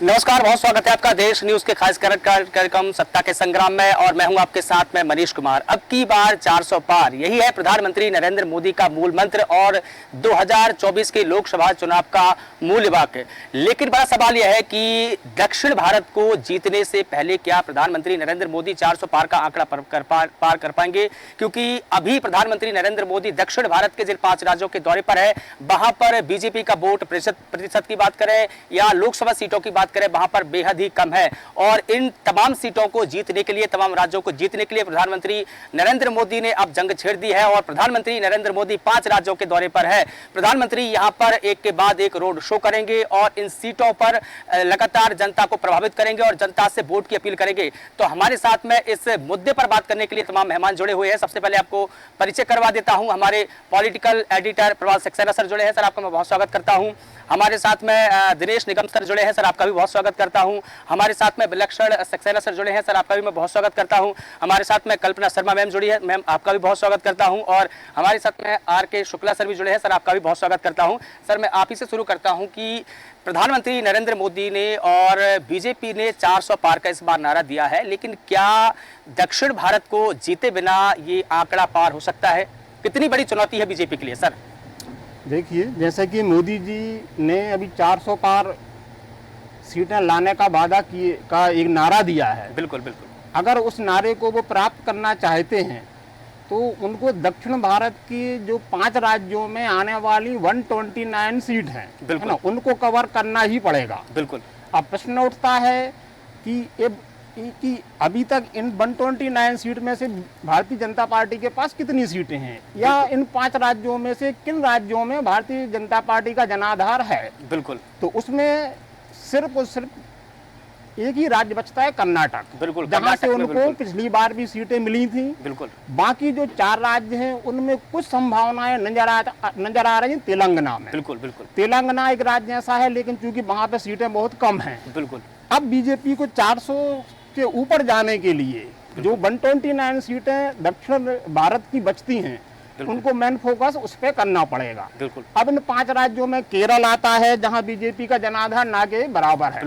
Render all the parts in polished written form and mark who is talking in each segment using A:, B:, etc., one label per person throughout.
A: नमस्कार, बहुत स्वागत है आपका देश न्यूज के खास कार्यक्रम सत्ता के संग्राम में और मैं हूं आपके साथ में मनीष कुमार। अब की बार 400 पार, यही है प्रधानमंत्री नरेंद्र मोदी का मूल मंत्र और 2024 के लोकसभा चुनाव का मूल वाक्य। लेकिन बड़ा सवाल यह है कि दक्षिण भारत को जीतने से पहले क्या प्रधानमंत्री नरेंद्र मोदी 400 पार का आंकड़ा पार कर पाएंगे, क्योंकि अभी प्रधानमंत्री नरेंद्र मोदी दक्षिण भारत के जिन 5 राज्यों के दौरे पर है, वहां पर बीजेपी का वोट प्रतिशत की बात करें या लोकसभा सीटों की बात करें, वहां पर बेहद ही कम है। और इन तमाम सीटों को जीतने के लिए, तमाम राज्यों को जीतने के लिए प्रधानमंत्री नरेंद्र मोदी ने अब जंग छेड़ दी है और प्रधानमंत्री नरेंद्र मोदी 5 राज्यों के दौरे पर है। प्रधानमंत्री यहां पर एक के बाद एक रोड शो करेंगे और इन सीटों पर लगातार जनता को प्रभावित करेंगे और जनता से वोट की अपील करेंगे। तो हमारे साथ में इस मुद्दे पर बात करने के लिए तमाम मेहमान जुड़े हुए हैं। सबसे पहले आपको परिचय करवा देता हूं, हमारे पॉलिटिकल एडिटर प्रवास सक्सेना सर जुड़े हैं। सर, आपका मैं बहुत स्वागत करता हूं। हमारे साथ में दिनेश निगम सर जुड़े हैं। सर, आपका भी बहुत स्वागत करता हूं। हमारे साथ में विलक्षण सक्सेना सर जुड़े हैं। सर, आपका भी मैं बहुत स्वागत करता हूं। हमारे साथ में कल्पना शर्मा मैम जुड़ी है। मैम, आपका भी बहुत स्वागत करता हूं। और हमारे साथ में आर.के. शुक्ला सर भी जुड़े हैं। सर, आपका भी बहुत स्वागत करता हूं। सर, मैं आप ही से शुरू करता हूं कि प्रधानमंत्री नरेंद्र मोदी ने और बीजेपी ने 400 पार का इस बार नारा दिया है, लेकिन क्या दक्षिण भारत को जीते बिना ये आंकड़ा पार हो सकता है? कितनी बड़ी चुनौती है बीजेपी के लिए? सर
B: देखिए, जैसे कि मोदी जी ने अभी 400 पार सीटें लाने का वादा किए का एक नारा दिया है।
A: बिल्कुल बिल्कुल।
B: अगर उस नारे को वो प्राप्त करना चाहते हैं तो उनको दक्षिण भारत की जो 5 राज्यों में आने वाली 129 सीट हैं, है ना, उनको कवर करना ही पड़ेगा।
A: बिल्कुल।
B: अब प्रश्न उठता है कि अभी तक इन 129 सीट में से भारतीय जनता पार्टी के पास कितनी सीटें हैं, या इन 5 राज्यों में से किन राज्यों में भारतीय जनता पार्टी का जनाधार है।
A: बिल्कुल।
B: तो उसमें सिर्फ और सिर्फ एक ही राज्य बचता है, कर्नाटक।
A: बिल्कुल,
B: जहां से उनको पिछली बार भी सीटें मिली थी।
A: बिल्कुल।
B: बाकी जो 4 राज्य हैं उनमें कुछ संभावनाएं नजर आ रही हैं तेलंगाना में।
A: बिल्कुल बिल्कुल।
B: तेलंगाना एक राज्य ऐसा है, लेकिन चूंकि वहां पे सीटें बहुत कम हैं।
A: बिल्कुल।
B: अब बीजेपी को 400 के ऊपर जाने के लिए जो 129 सीटें दक्षिण भारत की बचती हैं, उनको मेन फोकस उस पर करना पड़ेगा।
A: बिल्कुल।
B: अब इन 5 राज्यों में केरल आता है, जहां बीजेपी का जनाधार ना के बराबर है।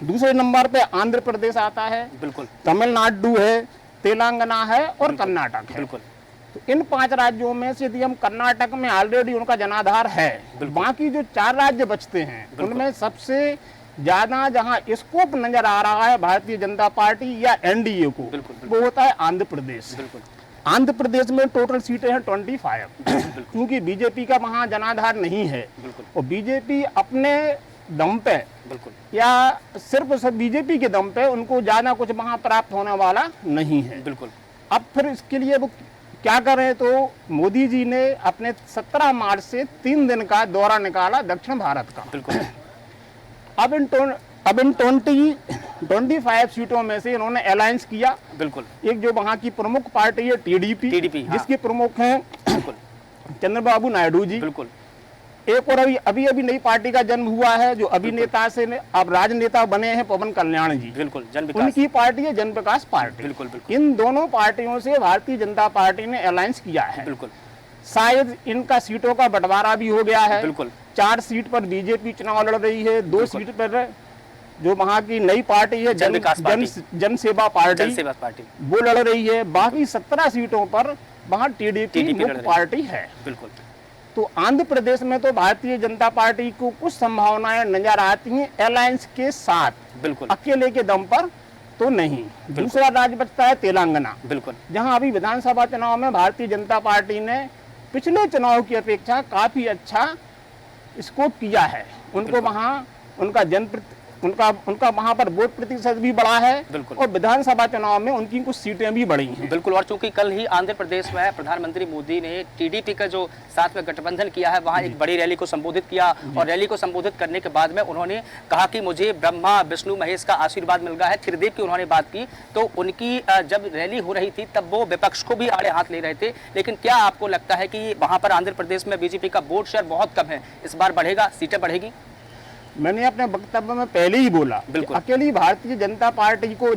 B: दूसरे नंबर पे आंध्र प्रदेश आता है। बिल्कुल। तमिलनाडु है, तेलंगाना है और कर्नाटक है। बिल्कुल। तो इन 5 राज्यों में से यदि हम कर्नाटक में ऑलरेडी उनका जनाधार है, बाकी जो 4 राज्य बचते हैं उनमें सबसे ज्यादा जहां स्कोप नजर आ रहा है भारतीय जनता पार्टी या एनडीए को, वो होता है आंध्र प्रदेश। आंध्र प्रदेश में टोटल सीटें हैं 25, क्योंकि बीजेपी का वहां जनाधार नहीं है और बीजेपी अपने दम पे या सिर्फ बीजेपी के दम पे उनको ज्यादा कुछ वहां प्राप्त होने वाला नहीं है। बिल्कुल। अब फिर इसके लिए वो क्या करें, तो मोदी जी ने अपने 17 मार्च से 3 दिन का दौरा निकाला दक्षिण भारत का। बिल्कुल। अब इन 25 सीटों में से इन्होंने अलायंस किया। बिल्कुल। एक जो वहां की प्रमुख पार्टी है टीडीपी, जिसके प्रमुख हैं चंद्रबाबू नायडू जी। बिल्कुल। एक और अभी नई पार्टी का जन्म हुआ है, जो अभिनेता से अब राजनेता बने हैं, पवन कल्याण जी। बिल्कुल। उनकी पार्टी है जन विकास पार्टी। बिल्कुल। इन दोनों पार्टियों से भारतीय जनता पार्टी ने अलायंस किया है। बिल्कुल। शायद इनका सीटों का बंटवारा भी हो गया है। बिल्कुल। 4 सीट पर बीजेपी चुनाव लड़ रही है, 2 सीट पर जो वहाँ की नई पार्टी है जन सेवा पार्टी वो लड़ रही है। बाकी 17 सीटों पर वहाँ टीडीपी मुख्य पार्टी है। बिल्कुल। तो आंध्र प्रदेश में तो भारतीय जनता पार्टी को कुछ संभावनाएं नजर आती हैं अलायंस के साथ। बिल्कुल। अकेले के दम पर तो नहीं। दूसरा राज्य बचता है तेलंगाना। बिल्कुल। जहाँ अभी विधानसभा चुनाव में भारतीय जनता पार्टी ने पिछले चुनाव की अपेक्षा काफी अच्छा स्कोप किया है। उनको वहाँ उनका वहाँ पर वोट प्रतिशत भी बढ़ा है और विधानसभा चुनाव में उनकी कुछ सीटें भी बढ़ी हैं।
A: बिल्कुल। और चूंकि कल ही आंध्र प्रदेश में प्रधानमंत्री मोदी ने टीडीपी का जो साथ में गठबंधन किया है, वहाँ एक बड़ी रैली को संबोधित किया और रैली को संबोधित करने के बाद में उन्होंने कहा कि मुझे ब्रह्मा विष्णु महेश का आशीर्वाद मिल गया है। त्रिदेव की उन्होंने बात की। तो उनकी जब रैली हो रही थी तब वो विपक्ष को भी आड़े हाथ ले रहे थे। लेकिन क्या आपको लगता है कि वहाँ पर आंध्र प्रदेश में बीजेपी का वोट शेयर बहुत कम है, इस बार बढ़ेगा, सीटें बढ़ेगी?
B: मैंने अपने वक्तव्य में पहले ही बोला कि अकेली भारतीय जनता पार्टी को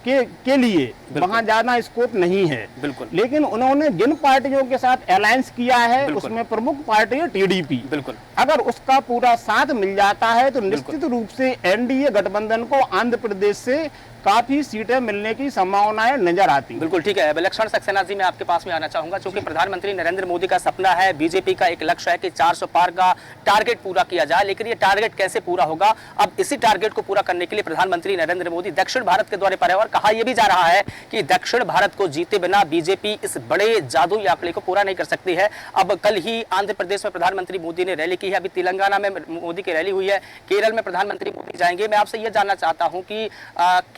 B: के लिए वहां जाना स्कोप नहीं है।
A: बिल्कुल।
B: लेकिन उन्होंने जिन पार्टियों के साथ अलायंस किया है उसमें प्रमुख पार्टी है टीडीपी।
A: बिल्कुल।
B: अगर उसका पूरा साथ मिल जाता है तो निश्चित रूप से एनडीए गठबंधन को आंध्र प्रदेश से काफी सीटें मिलने की संभावनाएं नजर आती हैं।
A: बिल्कुल ठीक है। विलक्षण सक्सेना जी, मैं आपके पास में आना चाहूंगा, क्योंकि प्रधानमंत्री नरेंद्र मोदी का सपना है, बीजेपी का एक लक्ष्य है कि 400 पार का टारगेट पूरा किया जाए। लेकिन ये टारगेट कैसे पूरा होगा? अब इसी टारगेट को पूरा करने के लिए प्रधानमंत्री नरेंद्र मोदी दक्षिण भारत के दौरे पर है और कहा यह भी जा रहा है कि दक्षिण भारत को जीते बिना बीजेपी इस बड़े जादुई आंकड़े को पूरा नहीं कर सकती है। अब कल ही आंध्र प्रदेश में प्रधानमंत्री मोदी ने रैली की है, अभी तेलंगाना में मोदी की रैली हुई है, केरल में प्रधानमंत्री मोदी जाएंगे। मैं आपसे यह जानना चाहता हूं कि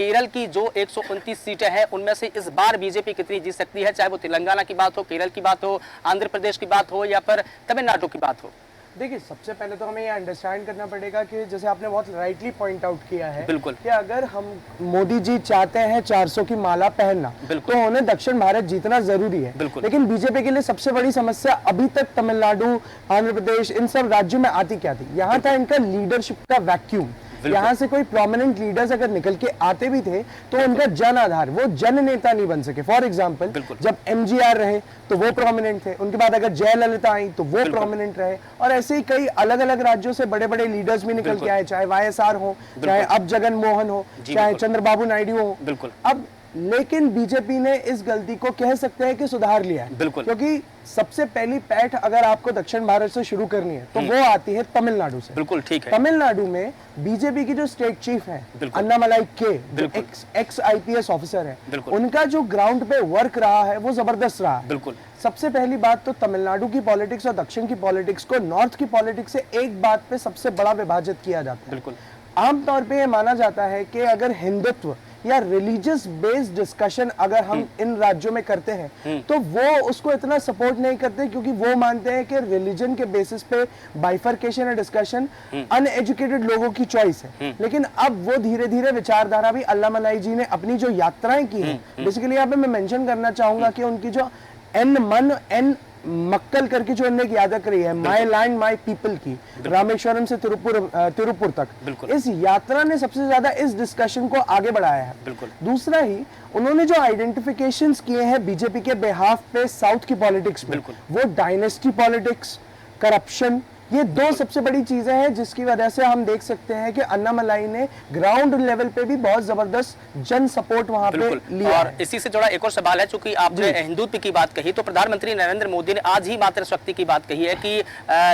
A: केरल की जो 129 सीटें हैं उनमें से इस बार बीजेपी कितनी जीत सकती है, चाहे वो तेलंगाना की बात हो, केरल की बात हो, आंध्र प्रदेश की बात हो या फिर तमिलनाडु की बात हो?
C: देखिए, सबसे पहले तो हमें ये अंडरस्टैंड करना पड़ेगा कि जैसे आपने बहुत राइटली पॉइंट आउट किया है
A: बिल्कुल
C: कि अगर हम मोदी जी चाहते हैं 400 की माला पहनना तो उन्हें दक्षिण भारत जीतना जरूरी है। लेकिन बीजेपी के लिए सबसे बड़ी समस्या अभी तक तमिलनाडु, आंध्र प्रदेश, इन सब राज्यों में आती क्या थी? यहाँ था इनका लीडरशिप का वैक्यूम। यहाँ से कोई प्रोमिनेंट लीडर्स अगर निकल के आते भी थे तो उनका जन आधार, वो जन नेता नहीं बन सके। फॉर एग्जांपल जब एमजीआर रहे तो वो प्रोमिनेंट थे, उनके बाद अगर जयललिता आई तो वो प्रोमिनेंट रहे, और ऐसे ही कई अलग अलग राज्यों से बड़े बड़े लीडर्स भी निकल के आए, चाहे वाईएसआर हो, चाहे अब जगन मोहन हो, चाहे चंद्रबाबू नायडू हो। अब लेकिन बीजेपी ने इस गलती को कह सकते हैं कि सुधार लिया है, क्योंकि सबसे पहली पैठ अगर आपको दक्षिण भारत से शुरू करनी है तो वो आती है तमिलनाडु से।
A: बिल्कुल ठीक है।
B: तमिलनाडु में बीजेपी की जो स्टेट चीफ है अन्नामलाई के, जो एक्स आईपीएस ऑफिसर है, उनका जो ग्राउंड पे वर्क रहा है वो जबरदस्त रहा है।
A: बिल्कुल।
B: सबसे पहली बात तो तमिलनाडु की पॉलिटिक्स और दक्षिण की पॉलिटिक्स को नॉर्थ की पॉलिटिक्स से एक बात पे सबसे बड़ा विभाजित किया जाता है।
A: बिल्कुल।
B: आमतौर पे ये माना जाता है कि अगर हिंदुत्व या रिलीजियस बेस्ड डिस्कशन अगर हम इन राज्यों में करते हैं तो वो उसको इतना सपोर्ट नहीं करते, क्योंकि वो मानते हैं कि रिलीजन के बेसिस पे बाइफर्केशन और डिस्कशन अनएजुकेटेड लोगों की चॉइस है। लेकिन अब वो धीरे धीरे विचारधारा भी अन्नामलाई जी ने अपनी जो यात्राएं की है, बेसिकली यहाँ पे मैं मेंशन करना चाहूंगा कि उनकी जो एन मक्कल करके जो उन्होंने एक यात्रा करी है, माई लैंड माई पीपल की, रामेश्वरम से तिरुपुर तक, इस यात्रा ने सबसे ज्यादा इस डिस्कशन को आगे बढ़ाया है। दूसरा ही उन्होंने जो आइडेंटिफिकेशंस किए हैं बीजेपी के बिहाफ पे साउथ की पॉलिटिक्स में, वो डायनेस्टी पॉलिटिक्स, करप्शन, ये दो सबसे बड़ी चीजें हैं जिसकी वजह से हम देख सकते हैं कि अन्नामलाई ने ग्राउंड लेवल पे भी बहुत जबरदस्त जन सपोर्ट वहां पे लिया।
A: और इसी से जुड़ा एक और सवाल है, चूंकि आपने हिंदुत्व की बात कही तो प्रधानमंत्री नरेंद्र मोदी ने आज ही मातृशक्ति की बात कही है कि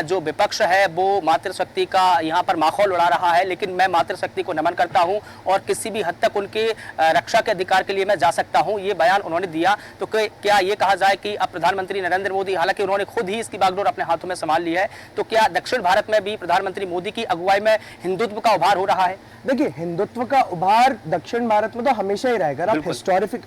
A: जो विपक्ष है वो मातृशक्ति का यहाँ पर माहौल उड़ा रहा है, लेकिन मैं मातृशक्ति को नमन करता हूँ और किसी भी हद तक उनके रक्षा के अधिकार के लिए मैं जा सकता हूँ, ये बयान उन्होंने दिया। तो क्या ये कहा जाए कि अब प्रधानमंत्री नरेंद्र मोदी, हालांकि उन्होंने खुद ही इसकी बागडोर अपने हाथों में संभाल ली है, तो क्या दक्षिण भारत में भी प्रधानमंत्री मोदी की अगुवाई में हिंदुत्व का उभार हो रहा है?
B: देखिए, हिंदुत्व का उभार दक्षिण भारत में तो हमेशा ही रहेगा। आप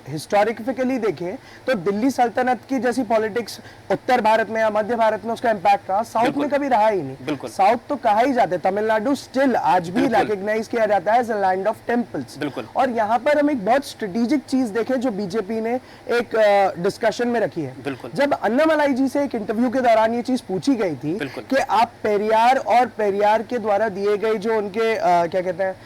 B: हिस्टोरिकली देखें तो दिल्ली सल्तनत की जैसी पॉलिटिक्स उत्तर भारत में या मध्य भारत में उसका इंपैक्ट रहा, साउथ में कभी रहा ही नहीं। साउथ तो कहा ही जाता है, तमिलनाडु स्टिल आज भी रिकॉग्नाइज किया जाता है as a land of temples. और यहाँ पर हम एक बहुत स्ट्रेटेजिक चीज देखें जो बीजेपी ने एक डिस्कशन में रखी है। जब अन्नामलाई जी से एक इंटरव्यू के दौरान ये चीज पूछी गई थी कि आप पेरियार और पेरियार के द्वारा दिए गए जो उनके क्या कहते हैं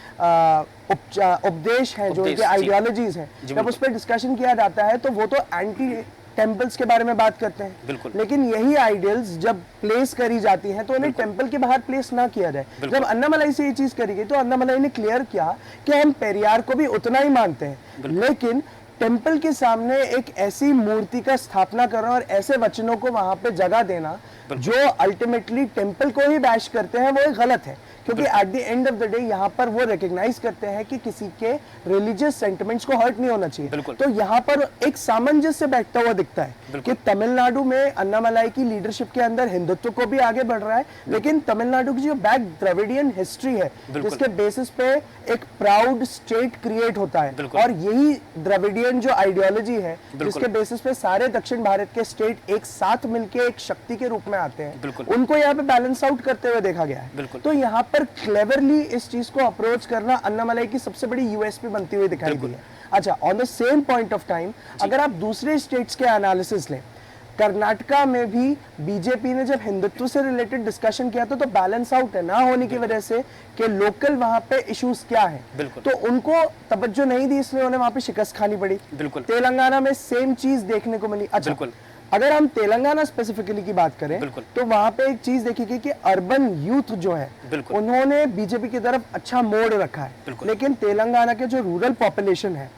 B: उपदेश हैं, जो उनके आइडियोलॉजीज हैं, जब उस पर डिस्कशन किया जाता है तो वो तो एंटी टेम्पल्स के बारे में बात करते हैं, लेकिन यही आइडियल्स जब प्लेस करी जाती हैं तो उन्हें टेम्पल के बाहर प्लेस ना किया जाए। जब अन्नामलाई से ये चीज करी गई तो अन्नामलाई ने क्लियर किया कि हम पेरियार को भी उतना ही मानते हैं, लेकिन टेम्पल के सामने एक ऐसी मूर्ति का स्थापना करना और ऐसे वचनों को वहां पे जगह देना जो अल्टीमेटली टेम्पल को ही बैश करते हैं, वो गलत है। क्योंकि at the end of the day यहाँ पर वो रिकॉग्नाइज करते हैं कि किसी के रिलीजियस सेंटिमेंट्स को हर्ट नहीं होना चाहिए। तो यहाँ पर एक सामंजस्य बैठता हुआ दिखता है कि तमिलनाडु में अन्नामलाई की लीडरशिप के अंदर हिंदुत्व को भी आगे बढ़ रहा है, लेकिन तमिलनाडु की जो बैक द्रविडियन हिस्ट्री है जिसके बेसिस पे एक प्राउड स्टेट क्रिएट होता है, और यही द्रविडियन जो आइडियोलॉजी है जिसके बेसिस पे सारे दक्षिण भारत के स्टेट एक साथ मिलकर एक शक्ति के रूप में आते हैं, उनको यहाँ पे बैलेंस आउट करते हुए देखा गया है। तो यहाँ पर क्लेवरली इस चीज को अप्रोच करना अन्नामलाई की सबसे बड़ी यूएसपी बनती हुई दिखाई दी है। अच्छा, on the same point of time अगर आप दूसरे स्टेट्स के एनालिसिस लें,
C: कर्नाटका में भी बीजेपी ने जब हिंदुत्व से रिलेटेड डिस्कशन किया था तो बैलेंस आउट है ना होने की वजह से कि लोकल वहां पे इश्यूज क्या है, तो उनको तवज्जो नहीं दी, इसलिए उन्हें वहां पे शिकस्त खानी पड़ी। तेलंगाना में सेम चीज देखने को मिली। अच्छा, अगर हम तेलंगाना स्पेसिफिकली की बात करें तो वहां पे एक चीज देखिए कि अर्बन यूथ जो है उन्होंने बीजेपी की तरफ अच्छा मोड़ रखा है, लेकिन तेलंगाना के जो रूरल पॉपुलेशन है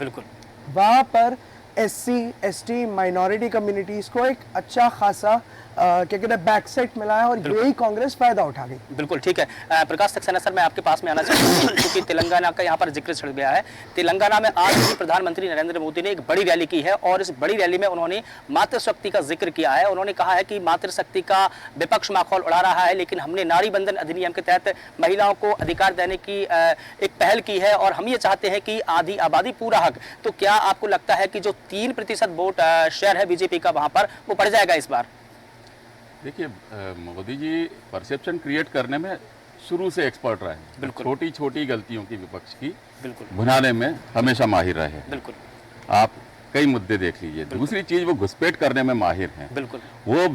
C: वहां पर SC, ST माइनॉरिटी कम्युनिटीज को एक अच्छा खासा क्या कहते हैं बैकसेट मिला है और यही कांग्रेस फायदा उठा गई।
A: बिल्कुल ठीक है। प्रकाश सक्सेना सर, मैं आपके पास में आना चाहूंगा क्योंकि तेलंगाना का यहाँ पर जिक्र छिड़ गया है। तेलंगाना में आज भी प्रधानमंत्री नरेंद्र मोदी ने एक बड़ी रैली की है और इस बड़ी रैली में उन्होंने मातृशक्ति का जिक्र किया है। उन्होंने कहा है कि मातृशक्ति का विपक्ष माखौल उड़ा रहा है, लेकिन हमने नारी बंधन अधिनियम के तहत महिलाओं को अधिकार देने की एक पहल की है और हम ये चाहते हैं कि आधी आबादी पूरा हक। तो क्या आपको लगता है कि जो 3% वोट शेयर है बीजेपी का वहां पर, वो बढ़ जाएगा इस बार?
D: देखिए, मोदी जी परसेप्शन क्रिएट करने में शुरू से एक्सपर्ट रहे हैं। छोटी छोटी गलतियों की विपक्ष की भुनाने में हमेशा माहिर रहे हैं। आप कई मुद्दे देख लीजिए। दूसरी चीज, वो घुसपैठ करने में माहिर हैं। वो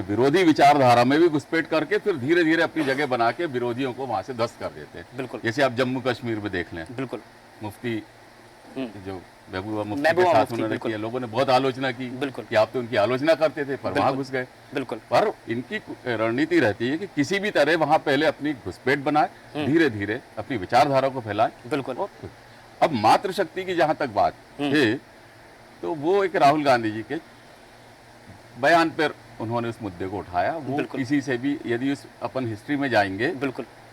D: विरोधी विचारधारा में भी घुसपैठ करके फिर धीरे धीरे अपनी जगह बना के विरोधियों को वहां से ध्वस्त कर देते हैं। जैसे आप जम्मू कश्मीर में देख लें, मुफ्ती जो महबूबा मुफ्ती के साथ उन्होंने किया, लोगों ने बहुत आलोचना की कि आप तो उनकी आलोचना करते थे, पर वहां घुस गए। पर इनकी रणनीति रहती है कि किसी भी तरह वहां पहले अपनी घुसपैठ बनाए, धीरे धीरे अपनी विचारधारा को फैलाए। अब मातृशक्ति की जहां तक बात है, तो वो एक राहुल गांधी जी के बयान पर उन्होंने उस मुद्दे को उठाया। वो किसी से भी, यदि उस अपन हिस्ट्री में जाएंगे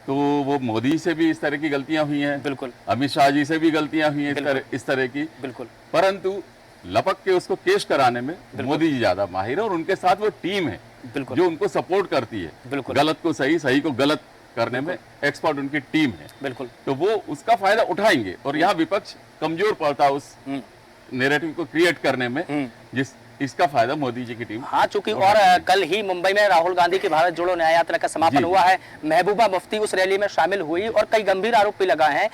D: तो वो मोदी से भी इस तरह की गलतियां हुई हैं, अमित शाह जी से भी गलतियां हुई हैं इस तरह की, परंतु लपक के उसको केश कराने में मोदी जी ज्यादा माहिर है और उनके साथ वो टीम है जो उनको सपोर्ट करती है। गलत को सही, सही को गलत करने में एक्सपर्ट उनकी टीम है। तो वो उसका फायदा उठाएंगे और यहाँ विपक्ष कमजोर पड़ता है उस नैरेटिव को क्रिएट करने में, जिस इसका फायदा मोदी जी की टीम।
A: हाँ, चूंकि और कल ही मुंबई में राहुल गांधी की भारत जोड़ो न्याय यात्रा का समापन हुआ है। महबूबा मुफ्ती उस रैली में शामिल हुई और कई गंभीर आरोप भी लगाए हैं।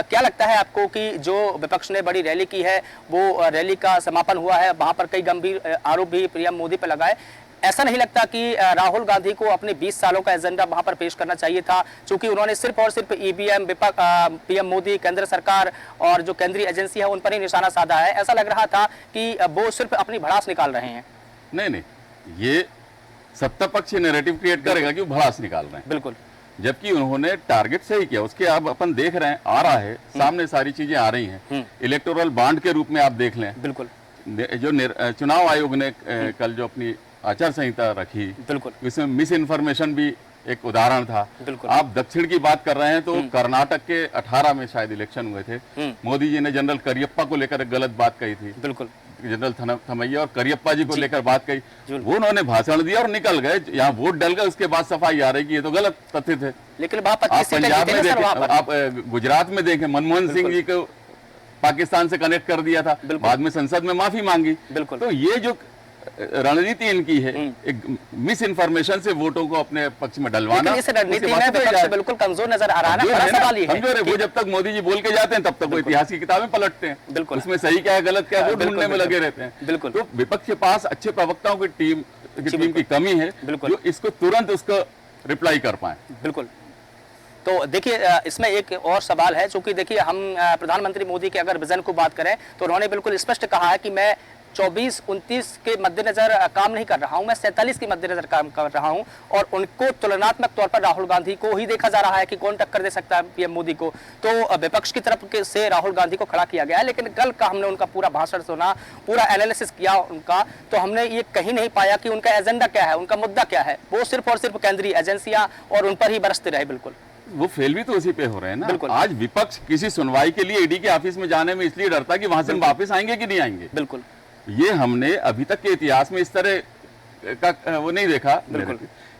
A: क्या लगता है आपको कि जो विपक्ष ने बड़ी रैली की है, वो रैली का समापन हुआ है, वहां पर कई गंभीर आरोप भी पीएम मोदी पर लगाए? ऐसा नहीं लगता कि राहुल गांधी को अपने 20 सालों का एजेंडा वहां पर पेश करना चाहिए था, क्योंकि उन्होंने सिर्फ और सिर्फ ईवीएम, पीएम मोदी, केंद्र सरकार और जो केंद्रीय एजेंसी है उन पर ही निशाना साधा है? ऐसा लग रहा था कि वो सिर्फ अपनी भड़ास निकाल रहे हैं।
D: नहीं, ये सत्ता पक्ष नैरेटिव क्रिएट करेगा कि वो भड़ास निकाल रहे हैं, जबकि उन्होंने टारगेट सही किया। उसके अब अपन देख रहे हैं, आ रहा है सामने, सारी चीजें आ रही हैं। इलेक्टोरल बॉन्ड के रूप में आप देख लें, जो चुनाव आयोग ने कल जो अपनी आचार संहिता रखी, इसमें मिस इन्फॉर्मेशन भी एक उदाहरण था। आप दक्षिण की बात कर रहे हैं तो कर्नाटक के 18 में शायद इलेक्शन हुए थे, मोदी जी ने जनरल करियप्पा को लेकर एक गलत बात कही थी। जनरल थमैया और करियप्पा जी को लेकर बात कही, वो उन्होंने भाषण दिया और निकल गए। यहाँ वोट डल गए, उसके बाद सफाई आ रही कि ये तो गलत तथ्य थे।
A: लेकिन
D: आप पंजाब में देखें, आप गुजरात में देखें, मनमोहन सिंह जी को पाकिस्तान से कनेक्ट कर दिया था, बाद में संसद में माफी मांगी। तो ये जो रणनीति इनकी है, एक मिस इन्फॉर्मेशन से वोटों को अपने पक्ष में डलवाना,
A: इस रणनीति में विपक्ष बिल्कुल कमजोर नजर आ रहा है। बड़ा सवाल ये है,
D: कमजोर है। वो जब तक मोदी जी बोल के जाते हैं तब तक वो इतिहास की किताबें पलटते हैं, उसमें सही क्या है गलत क्या है वो ढूंढने में लगे रहते हैं। तो विपक्ष के पास अच्छे प्रवक्ताओं की टीम की कमी है जो इसको तुरंत उसको रिप्लाई कर पाए।
A: बिल्कुल। तो देखिए, इसमें एक और सवाल है, चूंकि देखिए हम प्रधानमंत्री मोदी के अगर विजन को बात करें तो उन्होंने बिल्कुल स्पष्ट कहा है कि मैं 24-29 के मद्देनजर काम नहीं कर रहा हूं, मैं 47 के मद्देनजर काम कर रहा हूं। और उनको तुलनात्मक तौर पर राहुल गांधी को ही देखा जा रहा है कि कौन टक्कर दे सकता है पीएम मोदी को। तो विपक्ष की तरफ से राहुल गांधी को खड़ा किया गया है, लेकिन कल का हमने उनका पूरा भाषण सुना, पूरा एनालिसिस किया उनका, तो हमने ये कहीं नहीं पाया कि उनका एजेंडा क्या है, उनका मुद्दा क्या है। वो सिर्फ और सिर्फ केंद्रीय एजेंसियां और उन पर ही बरसते रहे। बिल्कुल,
D: वो फेल भी तो उसी पे हो रहे हैं ना। आज विपक्ष किसी सुनवाई के लिए ईडी के ऑफिस में जाने में इसलिए डरता कि वहां से वापस आएंगे कि नहीं आएंगे।
A: बिल्कुल,
D: ये हमने अभी तक के इतिहास में इस तरह का वो नहीं देखा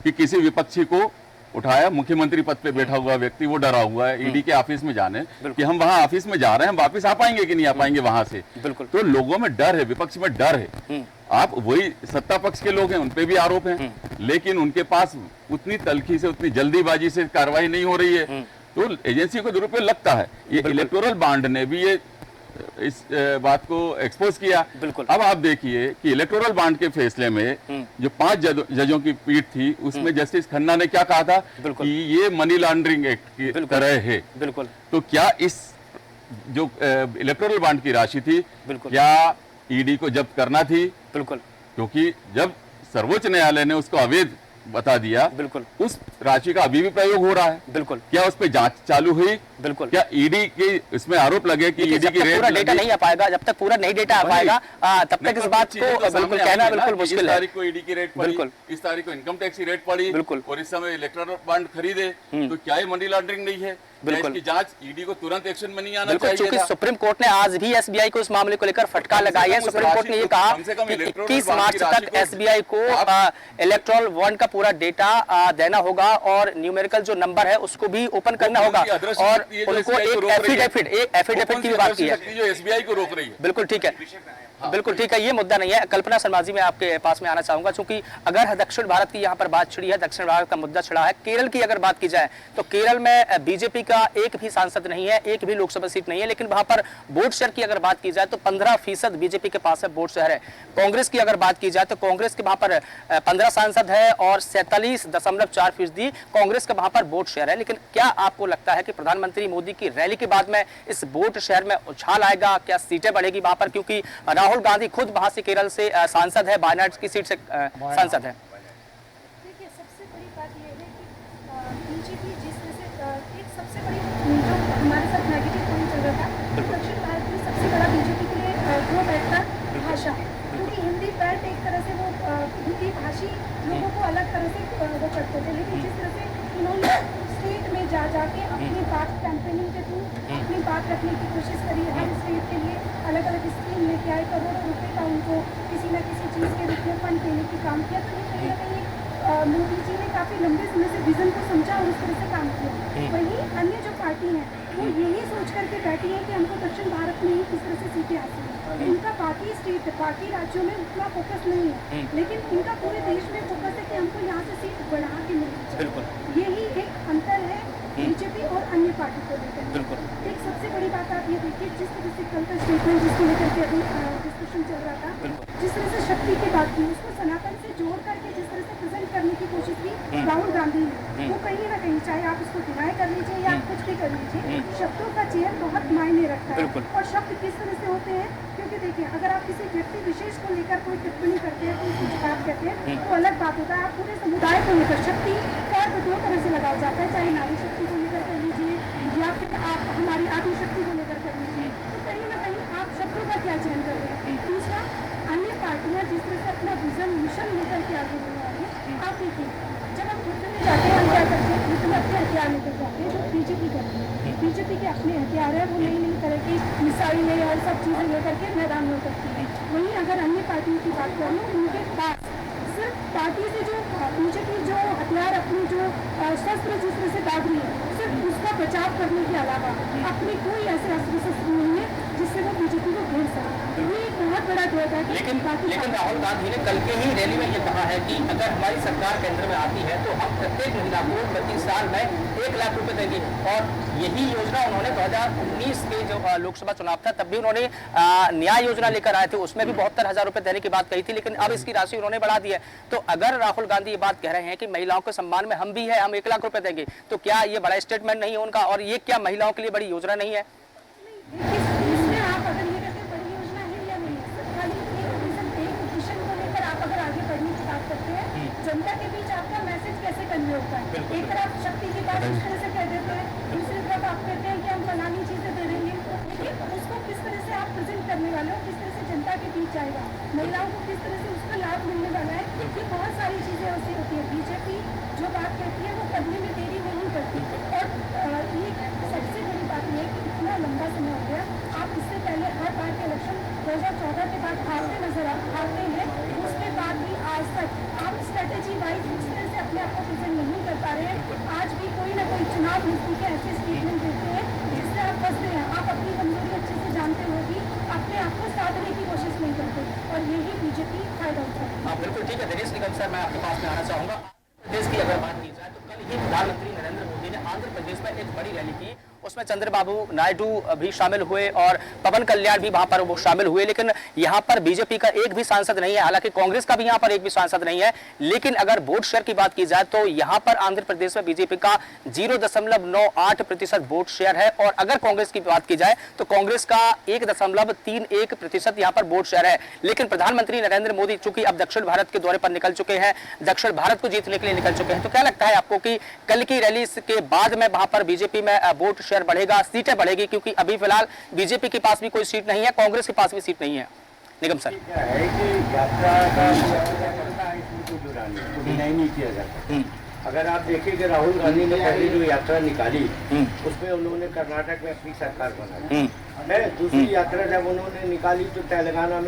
D: कि किसी विपक्षी को उठाया, मुख्यमंत्री पद पे बैठा हुआ व्यक्ति वो डरा हुआ है ईडी के ऑफिस में जाने कि हम वहां ऑफिस में जा रहे हैं, वापस आ पाएंगे कि नहीं आ पाएंगे वहां से। तो लोगों में डर है, विपक्ष में डर है। आप वही सत्ता पक्ष के लोग हैं, उनपे भी आरोप हैं, लेकिन उनके पास उतनी तलखी से, उतनी जल्दीबाजी से कार्रवाई नहीं हो रही है, तो एजेंसी को दुरुपयोग लगता है। ये इलेक्टोरल बॉन्ड ने भी ये इस बात को एक्सपोज किया।
A: बिल्कुल।
D: अब आप देखिए कि इलेक्टोरल बॉन्ड के फैसले में जो 5 जजों की पीठ थी उसमें जस्टिस खन्ना ने क्या कहा था कि ये मनी लॉन्ड्रिंग एक्ट की तरह है।
A: बिल्कुल।
D: तो क्या इस जो इलेक्टोरल बॉन्ड की राशि थी क्या ईडी को जब्त करना थी?
A: बिल्कुल।
D: क्योंकि जब सर्वोच्च न्यायालय ने उसको अवैध बता दिया,
A: बिल्कुल,
D: उस राशि का अभी भी प्रयोग हो रहा है।
A: बिल्कुल।
D: क्या उस पे जांच चालू हुई?
A: बिल्कुल।
D: क्या ईडी के इसमें आरोप लगे कि ईडी की रेट
A: पूरा डेटा नहीं आ पाएगा, जब तक पूरा नहीं डेटा आ पाएगा तब तक इस बात को बिल्कुल कहना बिल्कुल मुश्किल है।
D: इस तारीख को ईडी की रेट पड़ी, इस तारीख को इनकम टैक्स की रेट पड़ी,
A: बिल्कुल,
D: और इस समय इलेक्टोरल बॉन्ड खरीदे, तो क्या ये मनी लॉन्ड्रिंग नहीं है?
A: बिल्कुल।
D: इसकी जांच ईडी को तुरंत एक्शन में नहीं आना
A: बिल्कुल,
D: चाहिए
A: क्योंकि
D: था।
A: सुप्रीम कोर्ट ने आज भी एसबीआई को इस मामले को लेकर फटकार लगाई है। सुप्रीम कोर्ट ने ये कहा कि 21 मार्च तक एसबीआई को इलेक्टोरल बॉन्ड का पूरा डेटा देना होगा और न्यूमेरिकल जो नंबर है उसको भी ओपन करना होगा, और उनको एक एफिडेविट की बात की है
D: जो एसबीआई को रोक रही है।
A: बिल्कुल ठीक है, बिल्कुल ठीक है, ये मुद्दा नहीं है। कल्पना शर्मा जी, मैं आपके पास में आना चाहूंगा, क्योंकि अगर दक्षिण भारत की यहाँ पर बात छिड़ी है, दक्षिण भारत का मुद्दा छिड़ा है। केरल की अगर बात की जाए तो केरल में बीजेपी का एक भी सांसद नहीं है, एक भी लोकसभा सीट नहीं है, लेकिन वहां पर वोट शेयर की अगर बात की जाए तो 15% बीजेपी के पास है वोट शेयर है। कांग्रेस की अगर बात की जाए तो कांग्रेस के वहां पर 15 सांसद है और 47.4% कांग्रेस का वहां पर वोट शेयर है। लेकिन क्या आपको लगता है कि प्रधानमंत्री मोदी की रैली के बाद में इस वोट शेयर में उछाल आएगा? क्या सीटें बढ़ेगी वहां पर? क्योंकि राहुल गांधी खुद वहां से केरल से सांसद है, वायनाड की सीट से सांसद है।
E: देखिए, सबसे बड़ी बात यह है कि बीजेपी जिस तरह से एक सबसे बड़ी जो हमारे साथ नेगेटिव पॉइंट चल रहा था, दक्षिण भारत में सबसे बड़ा बीजेपी के लिए जो बैठता भाषा, क्योंकि हिंदी बेल्ट एक तरह से वो हिंदी भाषी लोगों को अलग तरह से वो करते थे, लेकिन जिस तरह से इन्होंने स्टेट में जाके अपनी बात कैंपेनिंग के थ्रू अपनी बात रखने की कोशिश करी, हर स्टेट के लिए अलग अलग स्कीम लेके आए, करोड़ों रुपए का उनको किसी न किसी चीज़ के रूप में फंड देने की काम किया। तो ये कहीं ना कहीं मोदी जी ने काफ़ी लंबे समय से विजन को समझा और उस तरह से काम किया। वहीं अन्य जो पार्टी है वो यही सोच करके बैठी है कि हमको दक्षिण भारत में ही किस तरह से सीटें हासिल है। इनका बाकी स्टेट बाकी राज्यों में उतना फोकस नहीं है, लेकिन इनका पूरे देश में फोकस है कि हमको यहाँ से सीट बढ़ा के मिलनी चाहिए। यही एक अंतर है बीजेपी और अन्य पार्टी को लेकर। एक सबसे बड़ी बात आप ये देखिए, जिस तरह से कल का स्टेटमेंट जिसको लेकर के अभी डिस्कशन चल रहा था, जिस तरह से शक्ति की बात की, उसको सनातन से जोड़ करके जिस तरह से प्रेजेंट करने की कोशिश की राहुल गांधी ने, वो कहीं ना कहीं चाहे आप इसको डिनाई कर लीजिए या आप कुछ भी कर लीजिए, शब्दों का चयन बहुत मायने रखता है। और शब्द किस तरह से होते हैं, क्योंकि देखिए अगर आप किसी व्यक्ति विशेष को लेकर कोई टिप्पणी करते हैं, कोई कुछ बात कहते हैं तो अलग बात होता है। आप पूरे समुदाय को लेकर शक्ति का अर्थ दो तरह से लगाया जाता है, चाहे नारी शक्ति को लेकर कर लीजिए या फिर आप हमारी आदि शक्ति को लेकर कर लीजिए, तो कहीं ना कहीं आप शब्दों का क्या चयन कर रहे हैं। दूसरा, अन्य पार्टियां जिस तरह से अपना विजन मिशन लेकर के आगे बढ़ रही है, आप देखिए जब हम युद्ध में जाते हैं हम क्या करते हैं, युद्ध में अपने हथियार लेकर जाते हैं, जो बीजेपी करती है। बीजेपी के अपने हथियार है, वो नई नई तरह की मिसाइलें और सब चीज़ें लेकर के मैदान में उतरती है। वहीं अगर अन्य पार्टियों की बात करूँ, उनके पास सिर्फ पार्टी से जो बीजेपी जो हथियार अपनी जो शस्त्र जिस तरह से दाग रही है, सिर्फ उसका बचाव करने के अलावा अपनी कोई ऐसे अस्त्र शस्त्र नहीं है जिससे वो बीजेपी को घेर सके। ये एक बहुत बड़ा ड्रॉबैक है।
A: लेकिन राहुल गांधी ने कल के ही रैली में ये कहा है कि अगर हमारी सरकार केंद्र में आती है तो हम प्रत्येक महिला को प्रति साल में 1 लाख रुपए देंगे, और यही योजना उन्होंने 2019 के जो लोकसभा चुनाव था तब भी उन्होंने न्याय योजना लेकर आए थे, उसमें भी 72,000 रुपए देने की बात कही थी, लेकिन अब इसकी राशि उन्होंने बढ़ा दी है। तो अगर राहुल गांधी ये बात कह रहे हैं कि महिलाओं के सम्मान में हम भी है, हम 1 लाख रुपए देंगे, तो क्या ये बड़ा स्टेटमेंट नहीं है उनका, और ये क्या महिलाओं के लिए बड़ी योजना नहीं है?
E: इसमें आप अगर ये कहते हैं बड़ी योजना है या नहीं है, सिर्फ खाली एक मिशन को लेकर आप अगर आगे बढ़ने की बात करते हैं, जनता के बीच आपका मैसेज कैसे कन्वे होता है। एक तरफ शक्ति की बात इस तरह से कह देते हैं, दूसरी तरफ आप कहते हैं कि हम फलानी चीजें दे देंगे, लेकिन उसको किस तरह से आप प्रेजेंट करने वाले हो, किस तरह से जनता के बीच जाएगा, महिलाओं को किस तरह से उसका लाभ मिलने वाला है, ये बहुत सारी चीजें ऐसी होती है। बीजेपी जो बात कहती है वो करने में देरी नहीं करती। और ये सबसे बड़ी बात यह है कि इतना लंबा समय हो गया, आप इससे पहले हर बार के इलेक्शन 2014 के बाद आते हैं, उसके बाद भी आज तक आप स्ट्रेटेजी वाइज उस तरह से अपने आप को प्रेजेंट नहीं कर पा रहे हैं। आज भी कोई ना कोई चुनाव नीति के ऐसे स्टेटमेंट देते हैं जिससे आप फंसते हैं, आप अपनी कमजोरी अच्छे से जानते हो कि अपने आप को साधने की कोशिश नहीं करते, और यही बीजेपी फायदा उठाती है।
A: बिल्कुल ठीक है। दिनेश निगम सर, मैं आपके पास में आना चाहूंगा। प्रदेश की अगर बात की जाए तो कल ही प्रधानमंत्री नरेंद्र मोदी ने आंध्र प्रदेश में एक बड़ी रैली की, उसमें में चंद्रबाबू नायडू भी शामिल हुए और पवन कल्याण भी वहां पर वो शामिल हुए, लेकिन यहाँ पर बीजेपी का एक भी सांसद नहीं है। हालांकि कांग्रेस का भी यहाँ पर एक भी सांसद नहीं है। लेकिन अगर वोट शेयर की बात की जाए तो यहाँ पर आंध्र प्रदेश में बीजेपी का 0.98% वोट शेयर है, और अगर कांग्रेस की बात की जाए तो कांग्रेस का 1.31% यहाँ पर वोट शेयर है। लेकिन प्रधानमंत्री नरेंद्र मोदी चूंकि अब दक्षिण भारत के दौरे पर निकल चुके हैं, दक्षिण भारत को जीतने के लिए निकल चुके हैं, तो क्या लगता है आपको कि कल की रैली के बाद में वहां पर बीजेपी में वोट शेयर बढ़ेगा, सीटें बढ़ेगी? क्योंकि अभी फिलहाल बीजेपी के पास भी कोई सीट नहीं है, कांग्रेस के पास भी सीट नहीं है। निगम सर,
F: क्या है कि यात्रा का इसमें कोई बुराई नहीं किया जाता। अगर आप देखें कि राहुल गांधी ने पहले जो यात्रा निकाली उसमें उन्होंने कर्नाटक में अपनी सरकार बनाई है। दूसरी यात्रा जब उन्होंने निकाली तो तेलंगाना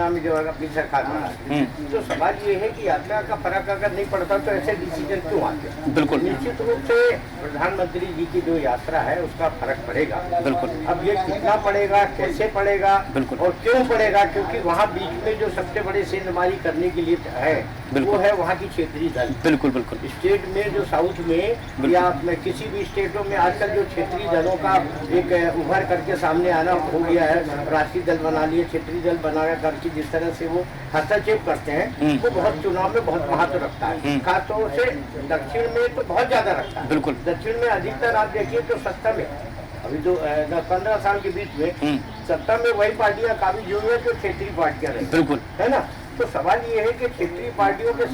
F: में जो है अपनी सरकार बनाई। तो सवाल ये है कि यात्रा का फर्क अगर नहीं पड़ता तो ऐसे डिसीजन क्यों आते?
A: बिल्कुल,
F: निश्चित रूप से प्रधानमंत्री जी की जो यात्रा है उसका फर्क पड़ेगा।
A: बिल्कुल।
F: अब ये कितना पड़ेगा, कैसे पड़ेगा,
A: बिल्कुल,
F: और क्यों पड़ेगा? क्योंकि वहाँ बीच में जो सबसे बड़े सेंधमारी करने के लिए है वो है वहाँ की क्षेत्रीय दल।
A: बिल्कुल बिल्कुल।
F: स्टेट में जो साउथ में या किसी भी स्टेटों में आजकल जो क्षेत्रीय दलों का एक उभर करके सामने आना हो गया है, राष्ट्रीय दल बना लिए, क्षेत्रीय दल बना करके जिस तरह से वो हस्तक्षेप करते हैं वो बहुत चुनाव में बहुत महत्व रखता है। खासतौर से दक्षिण में तो बहुत ज्यादा रखता है।
A: बिल्कुल,
F: दक्षिण में अधिकतर आप देखिए तो सत्ता में अभी जो 10-15 साल के बीच में सत्ता में वही पार्टियां काबिज हुई है जो क्षेत्रीय पार्टियां रही।
A: बिल्कुल,
F: है ना? तो सवाल ये है कि क्षेत्रीय पार्टियों के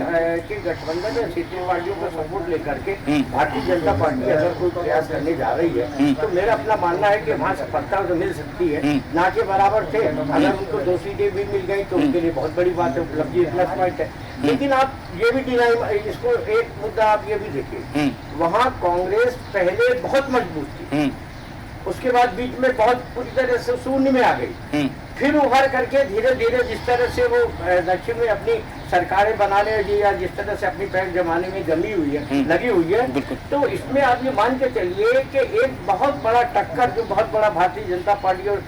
F: गठबंधन या क्षेत्रीय पार्टियों का सपोर्ट लेकर के भारतीय जनता पार्टी अगर कोई प्रयास करने जा रही है तो मेरा अपना मानना है कि वहाँ सफलता तो मिल सकती है, ना के बराबर थे। अगर उनको 2 सीटें भी मिल गई तो उनके लिए बहुत बड़ी बात है, उपलब्धि प्लस पॉइंट है। लेकिन आप ये भी इसको एक मुद्दा आप ये भी देखिए, वहाँ कांग्रेस पहले बहुत मजबूत थी, उसके बाद बीच में बहुत पूरी तरह से शून्य में आ गई, फिर उभर करके धीरे धीरे जिस तरह से वो दक्षिण में अपनी सरकारें बनाने लगी या जिस तरह से अपनी पैर जमाने में लगी हुई है, तो इसमें आप ये मान के चलिए कि एक बहुत बड़ा टक्कर जो बहुत बड़ा भारतीय जनता पार्टी और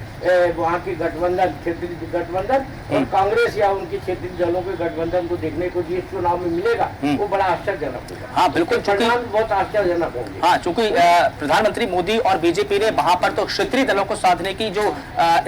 F: वहाँ के गठबंधन, क्षेत्रीय गठबंधन और कांग्रेस या उनके क्षेत्रीय दलों के गठबंधन को देखने को जिस चुनाव में मिलेगा वो बड़ा आश्चर्यजनक होगा।
A: हाँ बिल्कुल,
F: परिणाम बहुत आश्चर्यजनक होंगे।
A: हाँ, चूंकि प्रधानमंत्री मोदी और बीजेपी ने वहां पर तो क्षेत्रीय दलों को साधने की जो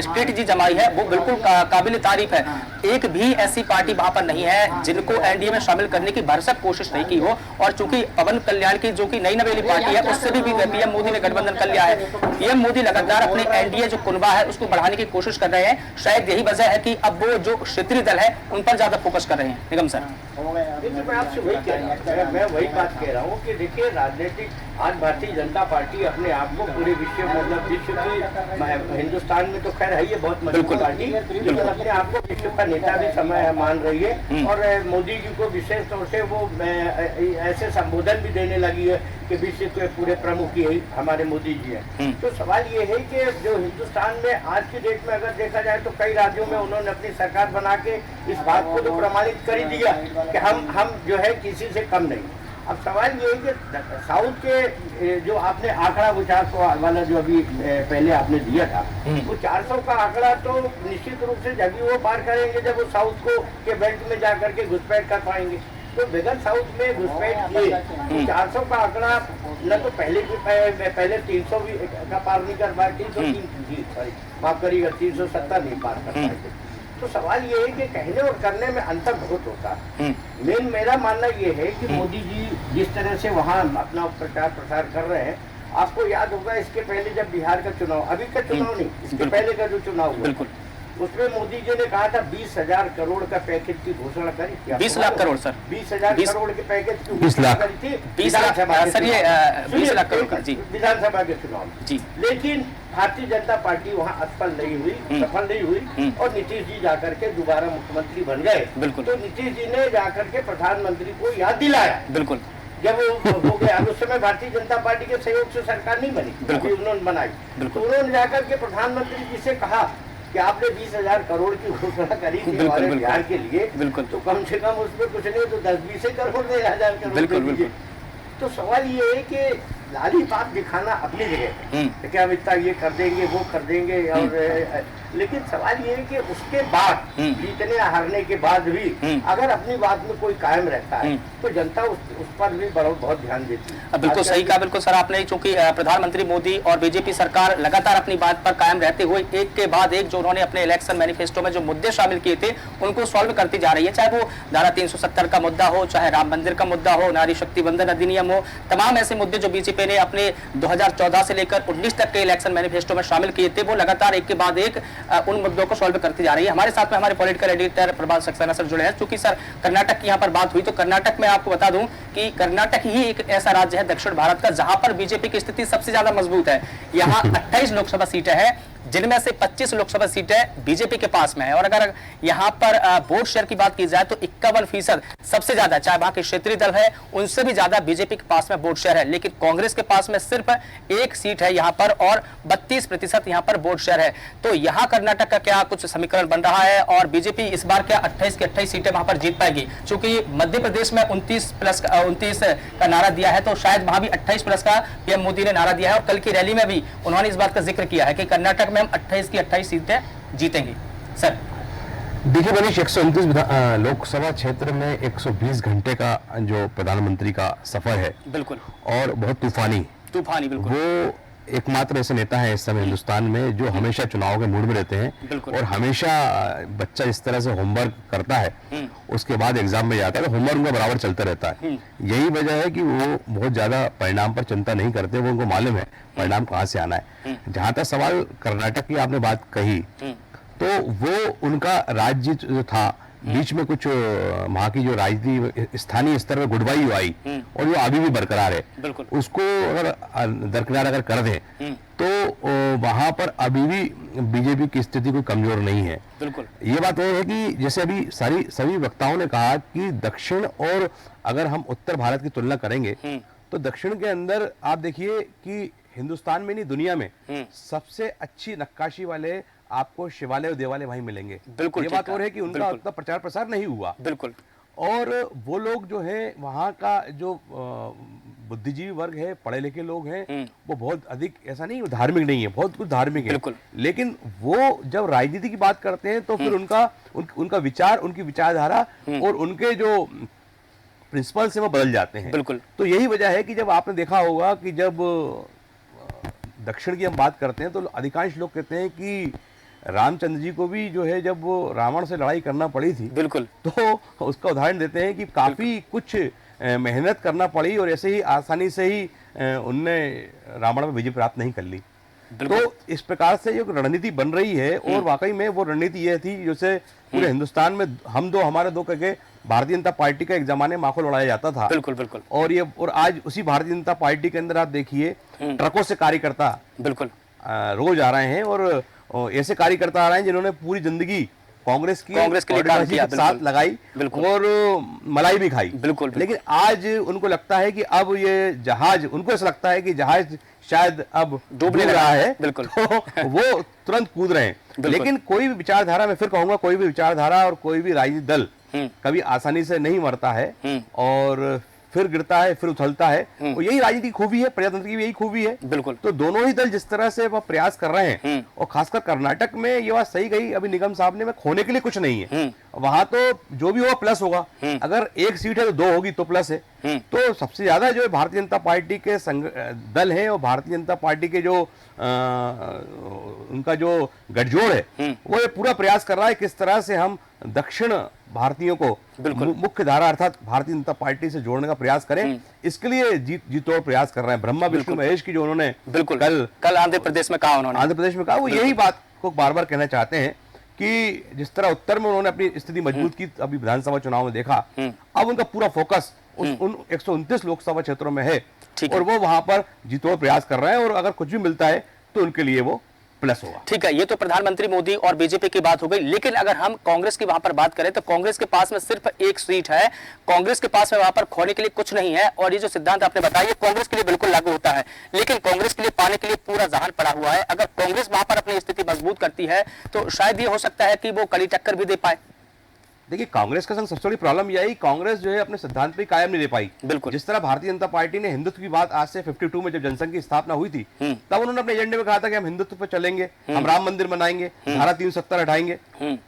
A: स्ट्रेटेजी जमाई है वो बिल्कुल काबिल तारीफ है। एक भी ऐसी पार्टी वहां पर नहीं है जिनको एनडीए में शामिल करने की भरसक कोशिश नहीं की हो, और चूंकि पवन कल्याण की जो कि नई नवेली पार्टी है उससे भी पीएम मोदी ने गठबंधन कर लिया है। पीएम मोदी लगातार अपने एनडीए जो कुनबा है उसको बढ़ाने की कोशिश कर रहे हैं। शायद यही वजह है कि अब वो जो क्षेत्रीय दल है उन पर ज्यादा फोकस कर रहे हैं। निगम सर,
F: मैं आपसे वही कह रहा हूँ, मैं वही बात कह रहा हूँ कि देखिए राजनीतिक आज भारतीय जनता पार्टी अपने आप को पूरे विश्व मतलब विश्व की, हिंदुस्तान में तो खैर है ये बहुत मजबूत पार्टी, लेकिन अपने आप को विश्व का नेता भी समय मान रही है। और मोदी जी को विशेष तौर से वो ऐसे संबोधन भी देने लगी है कि विश्व के पूरे प्रमुख यही हमारे मोदी जी हैं। तो सवाल ये है कि जो हिंदुस्तान में आज की डेट में अगर देखा जाए तो कई राज्यों में उन्होंने अपनी सरकार बना के इस बात को तो प्रमाणित कर ही दिया कि हम जो है किसी से कम नहीं। अब सवाल ये है कि साउथ के जो आपने आंकड़ा वो 400 वाला जो अभी पहले आपने दिया था वो 400 का आंकड़ा तो निश्चित रूप से जब वो पार करेंगे जब वो साउथ को के बेल्ट में जा करके घुसपैठ कर पाएंगे। तो बगैर साउथ में घुसपैठ किए 400 का आंकड़ा न तो पहले 300 भी का पार नहीं कर पाए, 303 माफ करिएगा 370 नहीं पार कर पाए। तो सवाल ये है कि कहने और करने में अंतर बहुत होता है। मेरा मानना ये है कि मोदी जी जिस तरह से वहाँ अपना प्रचार प्रसार कर रहे हैं, आपको याद होगा इसके पहले जब बिहार का चुनाव, अभी का चुनाव नहीं, इसके पहले का जो चुनाव हुआ उसमें मोदी जी ने कहा था 20,000 करोड़ का पैकेज की घोषणा करी थी।
A: 20 लाख करोड़ सर,
F: 20,000 करोड़ के पैकेज की घोषणा करी थी
A: 20 लाख सर, ये 20 लाख करोड़ का जी
F: विधानसभा के चुनाव में
A: जी।
F: लेकिन भारतीय जनता पार्टी वहाँ सफल नहीं हुई और नीतीश जी जाकर के दोबारा मुख्यमंत्री बन गए।
A: बिल्कुल।
F: तो नीतीश जी ने जाकर के प्रधानमंत्री को याद दिलाया।
A: बिल्कुल।
F: जब वो हो गया उस समय भारतीय जनता पार्टी के सहयोग से सरकार नहीं बनी, अभी उन्होंने बनाई। तो उन्होंने जाकर के प्रधानमंत्री जी से कहा कि आपने 20,000 करोड़ की घोषणा करी थी हमारे बिहार के लिए, तो कम से कम उसमें कुछ नहीं तो 10-20 करोड़ 1,000 करोड़। तो सवाल ये है कि लाली बात दिखाना अपनी जगह है कि हम इतना ये कर देंगे वो कर देंगे और लेकिन सवाल ये है कि उसके बाद जीतने हारने के बाद भी अगर अपनी बात में कोई कायम रहता है तो जनता उस पर भी बहुत ध्यान देती है।
A: बिल्कुल सही कहा, बिल्कुल सर आपने, चूंकि प्रधानमंत्री मोदी और बीजेपी सरकार लगातार अपनी बात पर कायम रहते हुए एक के बाद एक जो उन्होंने अपने इलेक्शन मैनिफेस्टो में जो मुद्दे शामिल किए थे उनको सॉल्व करती जा रही है, चाहे वो धारा 370 का मुद्दा हो, चाहे राम मंदिर का मुद्दा हो, नारी शक्ति वंदन अधिनियम हो, तमाम ऐसे मुद्दे जो बीजेपी ने अपने 2014 से लेकर 19 तक के इलेक्शन मैनिफेस्टो में शामिल किए थे वो लगातार एक के बाद एक उन मुद्दों को सॉल्व करती जा रही है। हमारे साथ में हमारे पॉलिटिकल एडिटर प्रभात सक्सेना सर जुड़े हैं। चूंकि सर कर्नाटक की यहाँ पर बात हुई तो कर्नाटक में आपको बता दूं कि कर्नाटक ही एक ऐसा राज्य है दक्षिण भारत का जहां पर बीजेपी की स्थिति सबसे ज्यादा मजबूत है। यहाँ 28 लोकसभा सीटें हैं जिनमें से 25 लोकसभा सीटें बीजेपी के पास में है और अगर यहाँ पर वोट शेयर की बात की जाए तो 51% सबसे ज्यादा, चाहे वहां के क्षेत्रीय दल है उनसे भी ज्यादा बीजेपी के पास में वोट शेयर है, लेकिन कांग्रेस के पास में सिर्फ एक सीट है यहाँ पर और 32% यहाँ पर वोट शेयर है। तो यहाँ कर्नाटक का क्या कुछ समीकरण बन रहा है और बीजेपी इस बार क्या 28 की 28 सीटें वहां पर जीत पाएगी? चूंकि मध्य प्रदेश में 29 का नारा दिया है तो शायद वहां भी 28+ का पीएम मोदी ने नारा दिया है और कल की रैली में भी उन्होंने इस बात का जिक्र किया है कि कर्नाटक में हम 28 की 28 सीटें जीतेंगे। सर
G: देखिए मनीष, 129 लोकसभा क्षेत्र में 120 घंटे का जो प्रधानमंत्री का सफर है,
A: बिल्कुल,
G: और बहुत तूफानी
A: बिल्कुल,
G: वो एकमात्र ऐसे नेता है इस समय हिंदुस्तान में जो हमेशा चुनाव के मूड में रहते हैं और हमेशा बच्चा इस तरह से होमवर्क करता है उसके बाद एग्जाम में जाता है तो होमवर्क उनका बराबर चलता रहता है। यही वजह है कि वो बहुत ज्यादा परिणाम पर चिंता नहीं करते, वो उनको मालूम है परिणाम कहाँ से आना है। जहां तक सवाल कर्नाटक की आपने बात कही तो वो उनका राज्य जो था बीच में कुछ वहां की जो राजनीति स्थानीय स्तर पर गुटबाजी आई और वो अभी भी बरकरार है, उसको अगर दरकिनार अगर कर दें तो वहां पर अभी भी बीजेपी की स्थिति कोई कमजोर नहीं है।
A: बिल्कुल,
G: ये बात वो है कि जैसे अभी सभी वक्ताओं ने कहा कि दक्षिण और अगर हम उत्तर भारत की तुलना करेंगे तो दक्षिण के अंदर आप देखिए कि हिंदुस्तान में नहीं दुनिया में सबसे अच्छी नक्काशी वाले आपको शिवालय और देवालय वहीं मिलेंगे।
A: बिल्कुल,
G: ये बात और है कि उनका उतना प्रचार प्रसार नहीं हुआ।
A: बिल्कुल,
G: और वो लोग जो है वहाँ का जो बुद्धिजीवी वर्ग है, पढ़े लिखे लोग हैं, वो बहुत अधिक ऐसा नहीं धार्मिक नहीं है, बहुत कुछ धार्मिक है, लेकिन वो जब राजनीति की बात करते हैं तो फिर उनका विचार, उनकी विचारधारा और उनके जो प्रिंसिपल्स हैं वो बदल जाते हैं।
A: बिल्कुल,
G: तो यही वजह है कि जब आपने देखा होगा कि जब दक्षिण की हम बात करते हैं तो अधिकांश लोग कहते हैं कि रामचंद्र जी को भी जो है जब वो रावण से लड़ाई करना पड़ी थी, बिल्कुल, तो उसका उदाहरण देते हैं कि काफी कुछ मेहनत करना पड़ी और ऐसे ही आसानी से ही उनने रावण में विजय प्राप्त नहीं कर ली। तो इस प्रकार से जो रणनीति बन रही है और वाकई में वो रणनीति ये थी जैसे पूरे हिंदुस्तान में हम दो हमारे दो करके भारतीय जनता पार्टी का एक जमाने में माहौल उड़ाया जाता था।
A: बिल्कुल बिल्कुल,
G: और आज उसी भारतीय जनता पार्टी के अंदर आप देखिए ट्रकों से कार्यकर्ता
A: बिल्कुल
G: रोज आ रहे हैं और ऐसे कार्यकर्ता आ रहे हैं जिन्होंने पूरी जिंदगी कांग्रेस के लिए साथ लगाई और मलाई भी खाई। बिल्कुल, लेकिन आज उनको लगता है कि अब ये जहाज, उनको ऐसा लगता है कि जहाज शायद अब डूबने रहा है, बिल्कुल, तो वो तुरंत कूद रहे हैं। लेकिन कोई भी विचारधारा, मैं फिर कहूंगा, कोई भी विचारधारा और कोई भी राजनीतिक दल कभी आसानी से नहीं मरता है और फिर गिरता है, फिर उछलता है, और यही राजनीति की खूबी है, प्रजातंत्र की भी यही खूबी है। बिल्कुल, तो दोनों ही दल जिस तरह से वह प्रयास कर रहे हैं और खासकर कर्नाटक में ये बात सही कही अभी निगम साहब ने, में खोने के लिए कुछ नहीं है, वहां तो जो भी होगा प्लस होगा। अगर एक सीट है तो दो होगी तो प्लस है। तो सबसे ज्यादा जो है भारतीय जनता पार्टी के दल है और भारतीय जनता पार्टी के जो उनका जो गठजोड़ है वो ये पूरा प्रयास कर रहा है किस तरह से हम दक्षिण भारतीयों को मुख्य धारा अर्थात भारतीय जनता पार्टी से जोड़ने का प्रयास करें। इसके लिए जीतोड़ प्रयास कर रहे हैं। ब्रह्मा विष्णु महेश की जो उन्होंने कल आंध्र प्रदेश में कहा, वो यही बात को बार बार कहना चाहते हैं कि जिस तरह उत्तर में उन्होंने अपनी स्थिति मजबूत की, अभी विधानसभा चुनाव में देखा, अब उनका पूरा फोकस उन 129 लोकसभा क्षेत्रों में है और वो वहां पर जीतोड़ प्रयास कर रहे हैं और अगर कुछ भी मिलता है तो उनके लिए वो प्लस होगा। ठीक है, ये तो प्रधानमंत्री मोदी और बीजेपी की बात हो गई, लेकिन अगर हम कांग्रेस की वहां पर बात करें तो कांग्रेस के पास में सिर्फ एक सीट है, कांग्रेस के पास में वहां पर खोने के लिए कुछ नहीं है। और ये जो सिद्धांत आपने बताया कांग्रेस के लिए बिल्कुल लागू होता है, लेकिन कांग्रेस के लिए पाने के लिए पूरा जहान पड़ा हुआ है। अगर कांग्रेस वहां पर अपनी स्थिति मजबूत करती है तो शायद ये हो सकता है कि वो कड़ी टक्कर भी दे पाए। देखिए कांग्रेस का संग सबसे बड़ी प्रॉब्लम यही, कांग्रेस जो है अपने सिद्धांत पे कायम नहीं रह पाई।
A: बिल्कुल।
G: जिस तरह भारतीय जनता पार्टी ने हिंदुत्व की बात आज से 52 में जब जनसंघ की स्थापना हुई थी, तब उन्होंने अपने एजेंडे में कहा था कि हम हिंदुत्व पे चलेंगे, हम राम मंदिर बनाएंगे, धारा 370 हटाएंगे,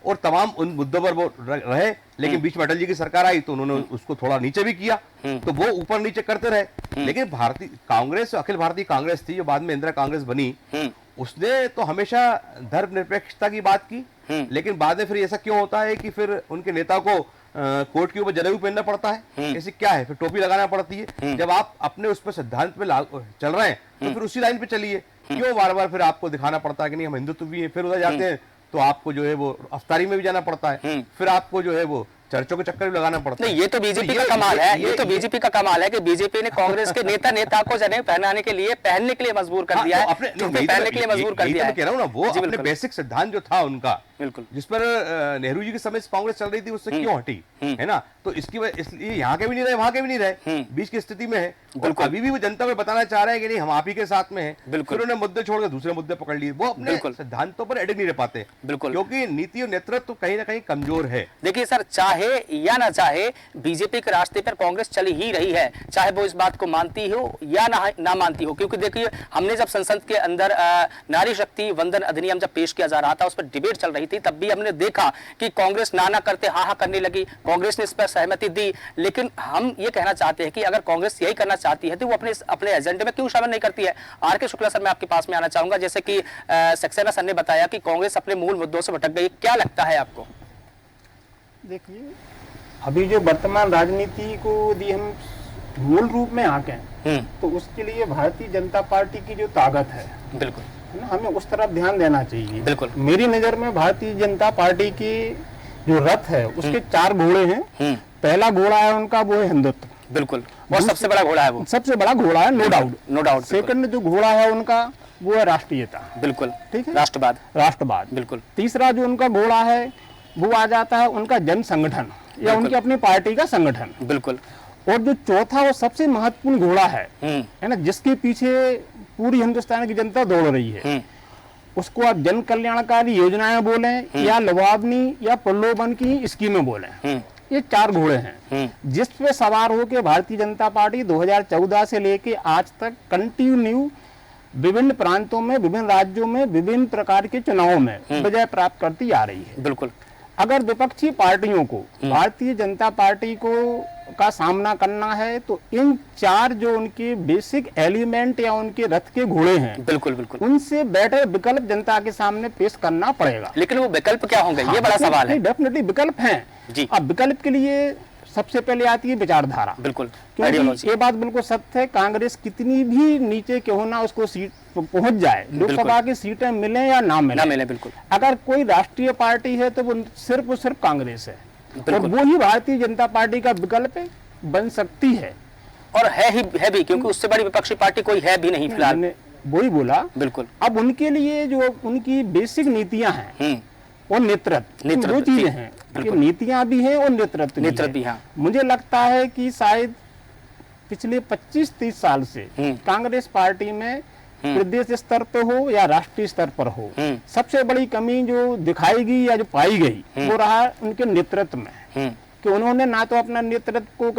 G: और तमाम उन मुद्दों पर वो रहे। लेकिन बीच में अटल जी की सरकार आई तो उन्होंने उसको थोड़ा नीचे भी किया, तो वो ऊपर नीचे करते रहे। लेकिन भारतीय कांग्रेस, अखिल भारतीय कांग्रेस थी जो बाद में इंदिरा कांग्रेस बनी, उसने तो हमेशा धर्मनिरपेक्षता की बात की, लेकिन बाद में फिर ऐसा क्यों होता है कि फिर उनके नेता को कोर्ट के ऊपर जनेऊ पहनना पड़ता है? ऐसे क्या है, फिर टोपी लगाना पड़ती है? जब आप अपने उस पर सिद्धांत पे चल रहे हैं तो फिर उसी लाइन पे चलिए, क्यों बार बार फिर आपको दिखाना पड़ता है कि नहीं हम हिंदुत्व भी है? फिर उधर जाते हैं तो आपको जो है वो अफ्तारी में भी जाना पड़ता है, फिर आपको जो है वो चर्चों के चक्कर भी लगाना पड़ता है।
A: नहीं, ये तो बीजेपी का कमाल है, ये तो बीजेपी का कमाल है कि बीजेपी ने कांग्रेस के नेता को जनेऊ पहनने के लिए मजबूर कर दिया है, पहनने के लिए मजबूर कर दिया है।
G: कह रहा हूं ना, वो अपने बेसिक सिद्धांत जो था उनका,
A: बिल्कुल,
G: जिस पर नेहरू जी के समय कांग्रेस चल रही थी, उससे क्यों हटी, है ना? तो इसकी वजह इसलिए यहाँ के भी नहीं रहे, वहां के भी नहीं रहे, बीच की स्थिति में है। और अभी भी वो जनता को बताना चाह रहे हैं कि नहीं हम आप ही के साथ में हैं। फिर उन्होंने मुद्दे छोड़कर दूसरे मुद्दे पकड़ लिए, वो अपने सिद्धांतों पर अड़े नहीं रह पाते,
A: बिल्कुल,
G: क्योंकि नीति और नेतृत्व तो कहीं ना कहीं कमजोर है।
A: देखिए सर, चाहे या ना चाहे बीजेपी के रास्ते पर कांग्रेस चली ही रही है, चाहे वो इस बात को मानती हो या ना मानती हो। क्योंकि देखिए हमने जब संसद के अंदर नारी शक्ति वंदन अधिनियम जब पेश किया जा रहा था, उस पर डिबेट चल रही थी, तब भी हमने देखा कि कांग्रेस ना करते हाँ करने लगी, कांग्रेस ने इस पर सहमति दी। लेकिन हम ये कहना चाहते हैं कि अगर कांग्रेस यही करना चाहती है तो वो अपने एजेंडे में क्यों शामिल नहीं करती है? आर के शुक्ला सर, मैं आपके पास में आना चाहूंगा। जैसे कि सक्सेना सर ने बताया कि कांग्रेस अपने मूल मुद्दों से भटक गई, क्या लगता है आपको?
B: देखिए, अभी जो वर्तमान राजनीति को यदि हम मूल रूप में आंकें तो उसके लिए भारतीय जनता पार्टी की जो ताकत है,
A: बिल्कुल,
B: हमें उस तरफ ध्यान देना चाहिए।
A: बिल्कुल,
B: मेरी नजर में भारतीय जनता पार्टी की जो रथ है उसके 4 घोड़े हैं। पहला घोड़ा है उनका, वो है हिंदुत्व,
A: बिल्कुल, और सबसे बड़ा घोड़ा है वो,
B: सबसे बड़ा घोड़ा है, नो डाउट। सेकंड जो घोड़ा है उनका, वो है राष्ट्रीयता, बिल्कुल, ठीक है, राष्ट्रवाद, बिल्कुल। तीसरा जो उनका घोड़ा है वो आ जाता है उनका जन संगठन या उनकी अपनी पार्टी का संगठन, बिल्कुल। और जो चौथा और सबसे महत्वपूर्ण घोड़ा है ना, जिसके पीछे पूरी हिंदुस्तान की जनता दौड़ रही है, उसको आप जन कल्याणकारी योजनाएं बोलें या लुभावनी या प्रलोभन की स्कीमें बोलें, ये 4 घोड़े हैं जिस पे सवार होकर भारतीय जनता पार्टी 2014 से लेके आज तक कंटिन्यू विभिन्न प्रांतों में, विभिन्न राज्यों में, विभिन्न प्रकार के चुनावों में विजय प्राप्त करती आ रही है। बिल्कुल। अगर विपक्षी पार्टियों को भारतीय जनता पार्टी का सामना करना है तो इन 4 जो उनके बेसिक एलिमेंट या उनके रथ के घोड़े हैं, बिल्कुल बिल्कुल, उनसे बेटर विकल्प जनता के सामने पेश करना पड़ेगा।
A: लेकिन वो विकल्प क्या होंगे, ये बड़ा सवाल है।
B: डेफिनेटली विकल्प हैं जी। अब विकल्प के लिए सबसे पहले आती है विचारधारा, बिल्कुल, क्योंकि ये बात बिल्कुल सत्य है, कांग्रेस कितनी भी नीचे क्यों ना उसको सीट पहुंच जाए, लोकसभा की सीटें मिले या ना मिले, बिल्कुल, अगर कोई राष्ट्रीय पार्टी है तो वो सिर्फ और सिर्फ कांग्रेस है, और वो ही भारतीय जनता पार्टी का विकल्प बन सकती है, और है भी, क्योंकि उससे बड़ी विपक्षी पार्टी कोई है भी नहीं फिलहाल। वही बोला, बिल्कुल। अब उनके लिए जो उनकी बेसिक नीतियां हैं और नेतृत्व, दो चीजें हैं, नीतियां भी हैं और नेतृत्व भी है। मुझे लगता है कि शायद पिछले 25-30 साल से कांग्रेस पार्टी में प्रदेश स्तर पे हो या राष्ट्रीय स्तर पर हो, सबसे बड़ी कमी जो दिखाई गई या जो पाई गई वो रहा उनके नेतृत्व में, कि उन्होंने ना तो अपना नेतृत्व को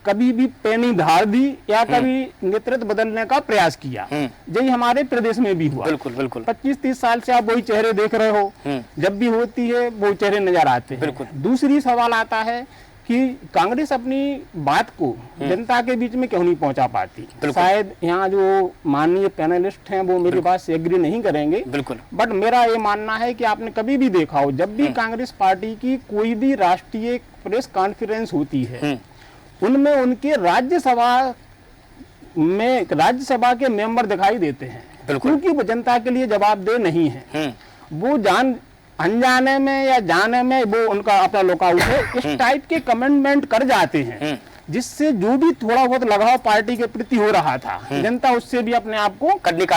B: कभी भी पैनी धार दी या कभी नेतृत्व बदलने का प्रयास किया। यही हमारे प्रदेश में भी हुआ। बिल्कुल बिल्कुल। 25-30 साल से आप वही चेहरे देख रहे हो, जब भी होती है वो चेहरे नजर आते हैं। बिल्कुल। दूसरी सवाल आता है कि कांग्रेस अपनी बात को जनता के बीच में क्यों नहीं पहुंचा पाती। शायद यहाँ जो माननीय पैनलिस्ट हैं वो मेरी बात से एग्री नहीं करेंगे, बिल्कुल, बट मेरा ये मानना है कि आपने कभी भी देखा हो, जब भी कांग्रेस पार्टी की कोई भी राष्ट्रीय प्रेस कॉन्फ्रेंस होती है, उनमें उनके राज्यसभा के मेंबर दिखाई देते हैं, क्योंकि वो जनता के लिए जवाबदेह नहीं है। वो अनजाने में या जाने में वो उनका अपना लुकआउट है, इस टाइप के कमेंटमेंट कर जाते हैं, जिससे जो भी थोड़ा बहुत लगाव पार्टी के प्रति हो रहा था, जनता उससे भी अपने आप को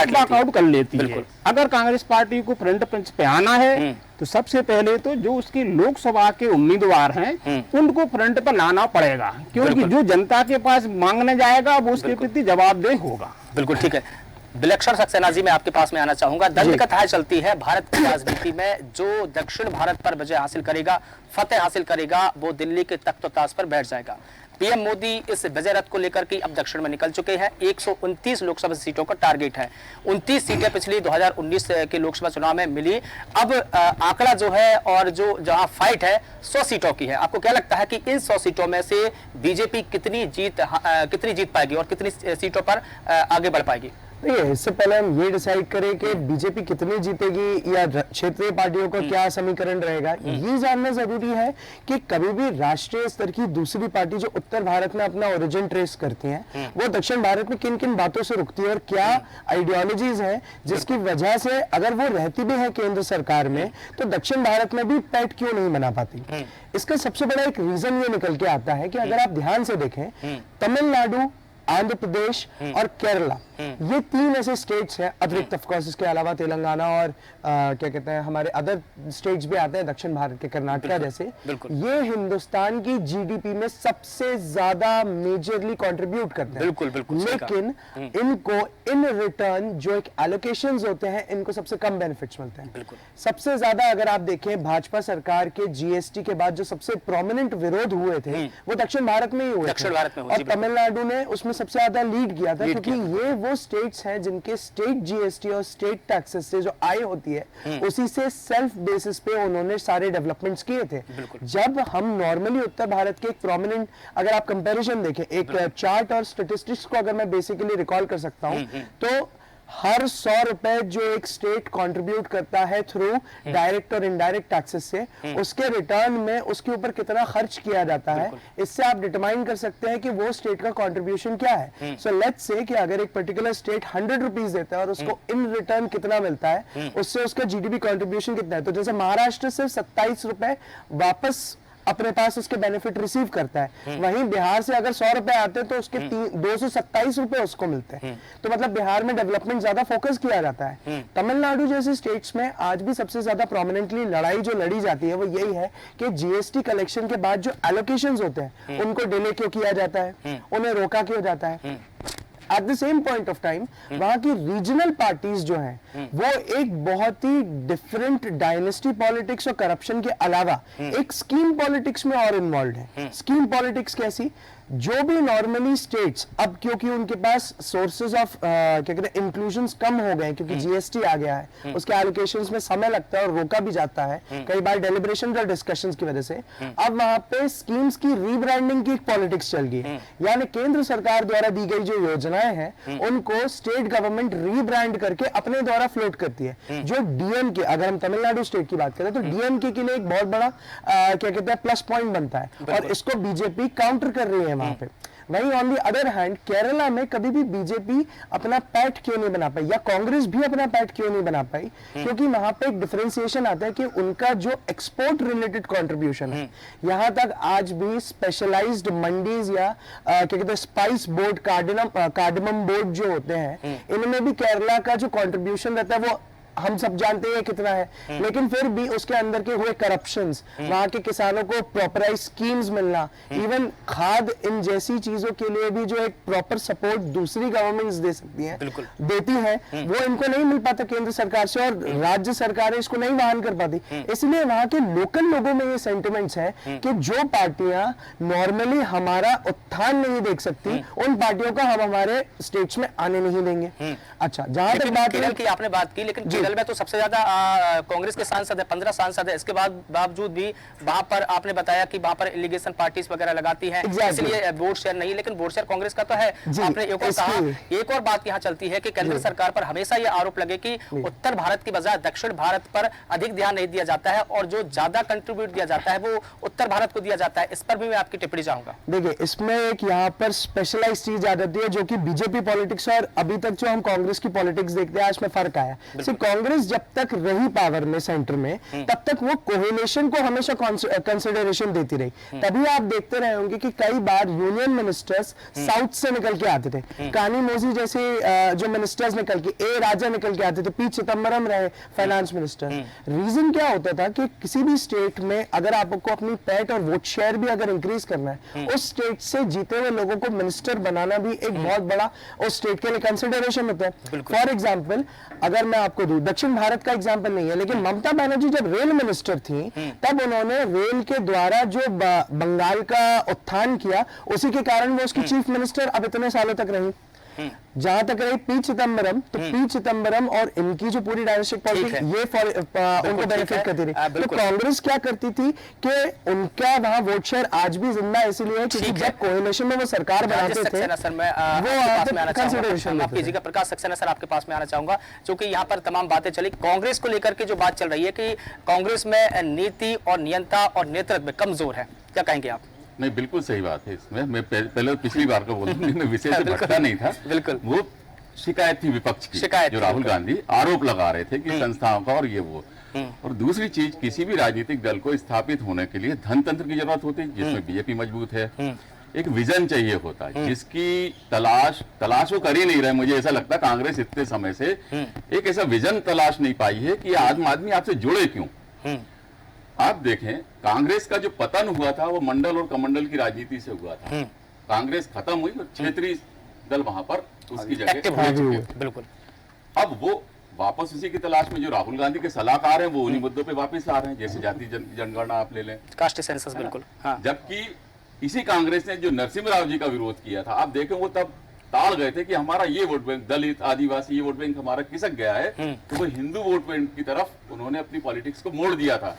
B: लॉकआउट कर लेती है। अगर कांग्रेस पार्टी को फ्रंट पेज पे आना है तो सबसे पहले तो जो उसकी लोकसभा के उम्मीदवार हैं उनको फ्रंट पर लाना पड़ेगा, क्योंकि जो जनता के पास मांगने जाएगा वो उसके प्रति जवाबदेह होगा।
A: बिल्कुल ठीक है। विलक्षण सक्सेना जी, मैं आपके पास में आना चाहूंगा। दंड कथाएं चलती है भारत की राजनीति में, जो दक्षिण भारत पर विजय हासिल करेगा, फतेह हासिल करेगा, वो दिल्ली के तख्त ताज पर बैठ जाएगा। पीएम मोदी इस विजय रथ को लेकर के अब दक्षिण में निकल चुके हैं। 129 लोकसभा सीटों का टारगेट है। 29 सीटें पिछली 2019 के लोकसभा चुनाव में मिली। अब आंकड़ा जो है और जो जहां फाइट है 100 सीटों की है। आपको क्या लगता है कि इन 100 सीटों में से बीजेपी कितनी जीत पाएगी और कितनी सीटों पर आगे बढ़ पाएगी?
C: देखिए, इससे पहले हम ये डिसाइड करें कि बीजेपी कितनी जीतेगी या क्षेत्रीय पार्टियों का क्या समीकरण रहेगा, ये जानना जरूरी है कि कभी भी राष्ट्रीय स्तर की दूसरी पार्टी जो उत्तर भारत में अपना ओरिजिन ट्रेस करती हैं, वो दक्षिण भारत में किन किन बातों से रुकती है और क्या आइडियोलॉजीज हैं जिसकी वजह से अगर वो रहती भी है केंद्र सरकार में तो दक्षिण भारत में भी पैठ क्यों नहीं बना पाती। इसका सबसे बड़ा एक रीजन ये निकल के आता है कि अगर आप ध्यान से देखें, तमिलनाडु, आंध्र प्रदेश और केरला, ये 3 ऐसे स्टेट्स हैं, अतिरिक्त ऑफ कोर्स इसके अलावा तेलंगाना और क्या कहते हैं हमारे अदर स्टेट्स भी आते हैं दक्षिण भारत के, कर्नाटका जैसे, ये हिंदुस्तान की जीडीपी में सबसे ज्यादा मेजरली कंट्रीब्यूट करते हैं। लेकिन इनको इन रिटर्न जो एक एलोकेशंस होते हैं, इनको सबसे कम बेनिफिट्स मिलते हैं। सबसे ज्यादा अगर आप देखें भाजपा सरकार के जीएसटी के बाद जो सबसे प्रोमिनेंट विरोध हुए थे वो दक्षिण भारत में ही हुए थे और तमिलनाडु ने उसमें सबसे ज्यादा लीड किया था, क्योंकि ये वो स्टेट्स हैं जिनके स्टेट जीएसटी और स्टेट टैक्सेस से जो आय होती है उसी से सेल्फ बेसिस पे उन्होंने सारे डेवलपमेंट्स किए थे। जब हम नॉर्मली उत्तर भारत के एक प्रोमिनेंट अगर आप कंपैरिजन देखें, एक चार्ट और स्टैटिस्टिक्स को अगर मैं बेसिकली रिकॉल कर सकता हूं तो हर 100 रुपए जो एक स्टेट कंट्रीब्यूट करता है थ्रू डायरेक्ट और इनडायरेक्ट टैक्सेस से, उसके रिटर्न में उसके ऊपर कितना खर्च किया जाता है, इससे आप डिटरमाइन कर सकते हैं कि वो स्टेट का कंट्रीब्यूशन क्या है। सो लेट्स से कि अगर एक पर्टिकुलर स्टेट 100 रुपीज देता है और उसको इन रिटर्न कितना मिलता है, उससे उसका जीडीपी कंट्रीब्यूशन कितना है। तो जैसे महाराष्ट्र सिर्फ 27 रुपए वापस अपने पास उसके बेनिफिट रिसीव करता है, वहीं बिहार से अगर 100 रुपए आते हैं तो उसके 227 रुपए उसको मिलते हैं। तो मतलब बिहार में डेवलपमेंट ज्यादा फोकस किया जाता है। तमिलनाडु जैसे स्टेट्स में आज भी सबसे ज्यादा प्रोमिनेंटली लड़ाई जो लड़ी जाती है वो यही है कि जीएसटी कलेक्शन के बाद जो एलोकेशंस होते हैं उनको डिले क्यों किया जाता है, उन्हें रोका क्यों जाता है। At the same point of time वहां की रीजनल पार्टीज जो हैं वो एक बहुत ही डिफरेंट डायनेस्टी पॉलिटिक्स और करप्शन के अलावा एक स्कीम पॉलिटिक्स में और इन्वॉल्व है। स्कीम पॉलिटिक्स कैसी, जो भी नॉर्मली स्टेट्स अब क्योंकि उनके पास सोर्सेज ऑफ क्या कहते हैं इंक्लूजन्स कम हो गए क्योंकि जीएसटी आ गया है, उसके एलोकेशंस में समय लगता है और रोका भी जाता है कई बार डेलिब्रेशन और डिस्कशंस की वजह से। अब वहां पे स्कीम्स की रीब्रांडिंग की एक पॉलिटिक्स चल गई है, यानी केंद्र सरकार द्वारा दी गई जो योजनाएं हैं उनको स्टेट गवर्नमेंट रीब्रांड करके अपने द्वारा फ्लोट करती है। जो डीएमके, अगर हम तमिलनाडु स्टेट की बात करें तो डीएमके के लिए एक बहुत बड़ा क्या कहते हैं प्लस पॉइंट बनता है और इसको बीजेपी काउंटर कर रही है वहां पे। वहीं on the other hand Kerala में कभी भी बीजेपी अपना पैठ क्यों नहीं बना पाई या कांग्रेस भी अपना पैठ क्यों नहीं बना पाई, क्योंकि वहां पे एक डिफरेंशिएशन आता है कि उनका जो एक्सपोर्ट रिलेटेड कंट्रीब्यूशन है, यहां तक आज भी स्पेशलाइज्ड मंडीज या क्या कहते हैं स्पाइस बोर्ड, कार्डमम बोर्ड जो होते हैं, इनमें भी केरला का जो कंट्रीब्यूशन रहता है वो हम सब जानते हैं कितना है, लेकिन फिर भी उसके अंदर के हुए करप्शंस, वहां के किसानों को प्रॉपराइज स्कीम्स मिलना, इवन खाद इन जैसी चीजों के लिए भी जो एक प्रॉपर सपोर्ट दूसरी गवर्नमेंट्स दे सकती हैं, देती हैं, वो इनको नहीं मिल पाता केंद्र सरकार से और राज्य सरकारें इसको नहीं वहन कर पाती। इसलिए वहां के लोकल लोगों में ये सेंटिमेंट्स है कि जो पार्टियां नॉर्मली हमारा उत्थान नहीं देख सकती, उन पार्टियों का हम हमारे स्टेट्स में आने नहीं देंगे। अच्छा, जहां तक बात
A: की आपने बात की, लेकिन केरल में तो सबसे ज्यादा कांग्रेस के सांसद है, 15 सांसद है, इसके बावजूद भी वहां पर आपने बताया कि वहां पर इलीगेशन पार्टीज वगैरह लगाती हैं, इसलिए वोट शेयर नहीं, लेकिन वोट शेयर कांग्रेस का तो है। आपने एक और कहा, एक और बात यहाँ चलती है कि केंद्र सरकार पर हमेशा ये आरोप लगे कि उत्तर भारत की बजाय दक्षिण भारत पर अधिक ध्यान नहीं दिया जाता है और जो ज्यादा कंट्रीब्यूट दिया जाता है वो उत्तर भारत को दिया जाता है। इस पर भी मैं आपकी टिप्पणी चाहूंगा।
C: देखिए, इसमें एक यहाँ पर स्पेशलाइज चीज आ जाती है जो कि बीजेपी पॉलिटिक्स और अभी तक जो हम कांग्रेस की पॉलिटिक्स देखते हैं इसमें फर्क आया। सिर्फ कांग्रेस जब तक रही पावर में सेंटर में, तब तक वो कोहेलेशन को हमेशा कंसिडरेशन देती रही। तभी आप देखते रहे होंगे कि कई बार यूनियन मिनिस्टर्स साउथ से निकल के आते थे, कानी मोजी जैसे जो मिनिस्टर्स निकल के, ए राजा निकल के आते थे, पी चिदम्बरम रहे फाइनेंस मिनिस्टर। रीजन क्या होता था कि किसी भी स्टेट में अगर आपको अपनी पैट और वोट शेयर भी अगर इंक्रीज करना है, उस स्टेट से जीते हुए लोगों को मिनिस्टर बनाना भी एक बहुत बड़ा उस स्टेट के लिए कंसिडरेशन होता है। फॉर एग्जाम्पल अगर मैं आपको दूं, दक्षिण भारत का एग्जाम्पल नहीं है, लेकिन ममता बनर्जी जब रेल मिनिस्टर थी तब उन्होंने रेल के द्वारा जो बंगाल का उत्थान किया, उसी के कारण वो उसकी चीफ मिनिस्टर अब इतने सालों तक रही। जहां तक रही पी चिदम्बरम, तो पी चिदम्बरम और इनकी जो पूरी डायनेस्टिक पॉलिटिक्स ये उनको बेनिफिट करती रही। तो कांग्रेस क्या करती थी कि उनका वहां वोट शेयर आज भी जिंदा इसलिए है क्योंकि जब कोएलिशन में वो सरकार बनाते थे वो कंसिडरेशन
A: आपकी जी का प्रकाश सक्सेना सर आपके पास में आना चाहूंगा, क्योंकि यहाँ पर तमाम बातें चली कांग्रेस को लेकर के जो बात चल रही है कि कांग्रेस में नीति और नियंत्रण और नेतृत्व में कमजोर है, क्या कहेंगे आप?
D: नहीं, बिल्कुल सही बात है। इसमें मैं पहले पिछली बार को बोल दूं, विषय से भटका नहीं था।
A: बिल्कुल
D: वो शिकायत थी विपक्ष की, जो राहुल गांधी आरोप लगा रहे थे कि संस्थाओं का और ये वो। और दूसरी चीज, किसी भी राजनीतिक दल को स्थापित होने के लिए धनतंत्र की जरूरत होती है, जिसमें बीजेपी मजबूत है। एक विजन चाहिए होता है, जिसकी तलाश वो कर ही नहीं रहे। मुझे ऐसा लगता है कांग्रेस इतने समय से एक ऐसा विजन तलाश नहीं पाई है कि आम आदमी आपसे जुड़े क्यों। आप देखें, कांग्रेस का जो पतन हुआ था वो मंडल और कमंडल की राजनीति से हुआ था। कांग्रेस खत्म हुई और क्षेत्रीय दल वहां पर उसकी जगह।
A: बिल्कुल।
D: अब वो वापस उसी की तलाश में, जो राहुल गांधी के सलाहकार हैं वो उन्हीं मुद्दों पे वापस आ रहे हैं, जैसे जाति जनगणना आप ले लें,
A: कास्ट सेंसस। बिल्कुल।
D: जबकि इसी कांग्रेस ने जो नरसिम्हा राव जी का विरोध किया था, आप देखें वो तब टाल गए थे कि हमारा ये वोट बैंक, दलित आदिवासी, ये वोट बैंक हमारा खिसक गया है, तो वो हिंदू वोट बैंक की तरफ उन्होंने अपनी पॉलिटिक्स को मोड़ दिया था।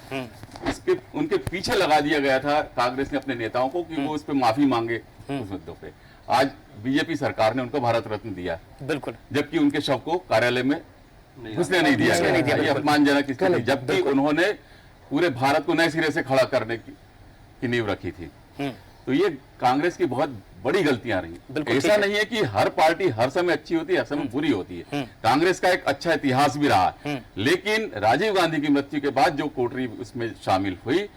D: इसके उनके पीछे लगा दिया गया था कांग्रेस ने अपने नेताओं को कि वो उस पर माफी मांगे उस मुद्दों पे। आज बीजेपी सरकार ने उनको भारत रत्न दिया,
A: बिल्कुल,
D: जबकि उनके शव को कार्यालय में घुसने नहीं दिया गया। ये अपमानजनक स्थिति, जबकि उन्होंने पूरे भारत को नए सिरे से खड़ा करने की नींव रखी थी। तो ये कांग्रेस की बहुत बड़ी गलतियां रही। ऐसा नहीं है कि हर पार्टी हर समय अच्छी होती है, हर समय बुरी होती है। कांग्रेस का एक अच्छा इतिहास भी रहा है, लेकिन राजीव गांधी की मृत्यु के बाद जो कोटरी उसमें शामिल हुई,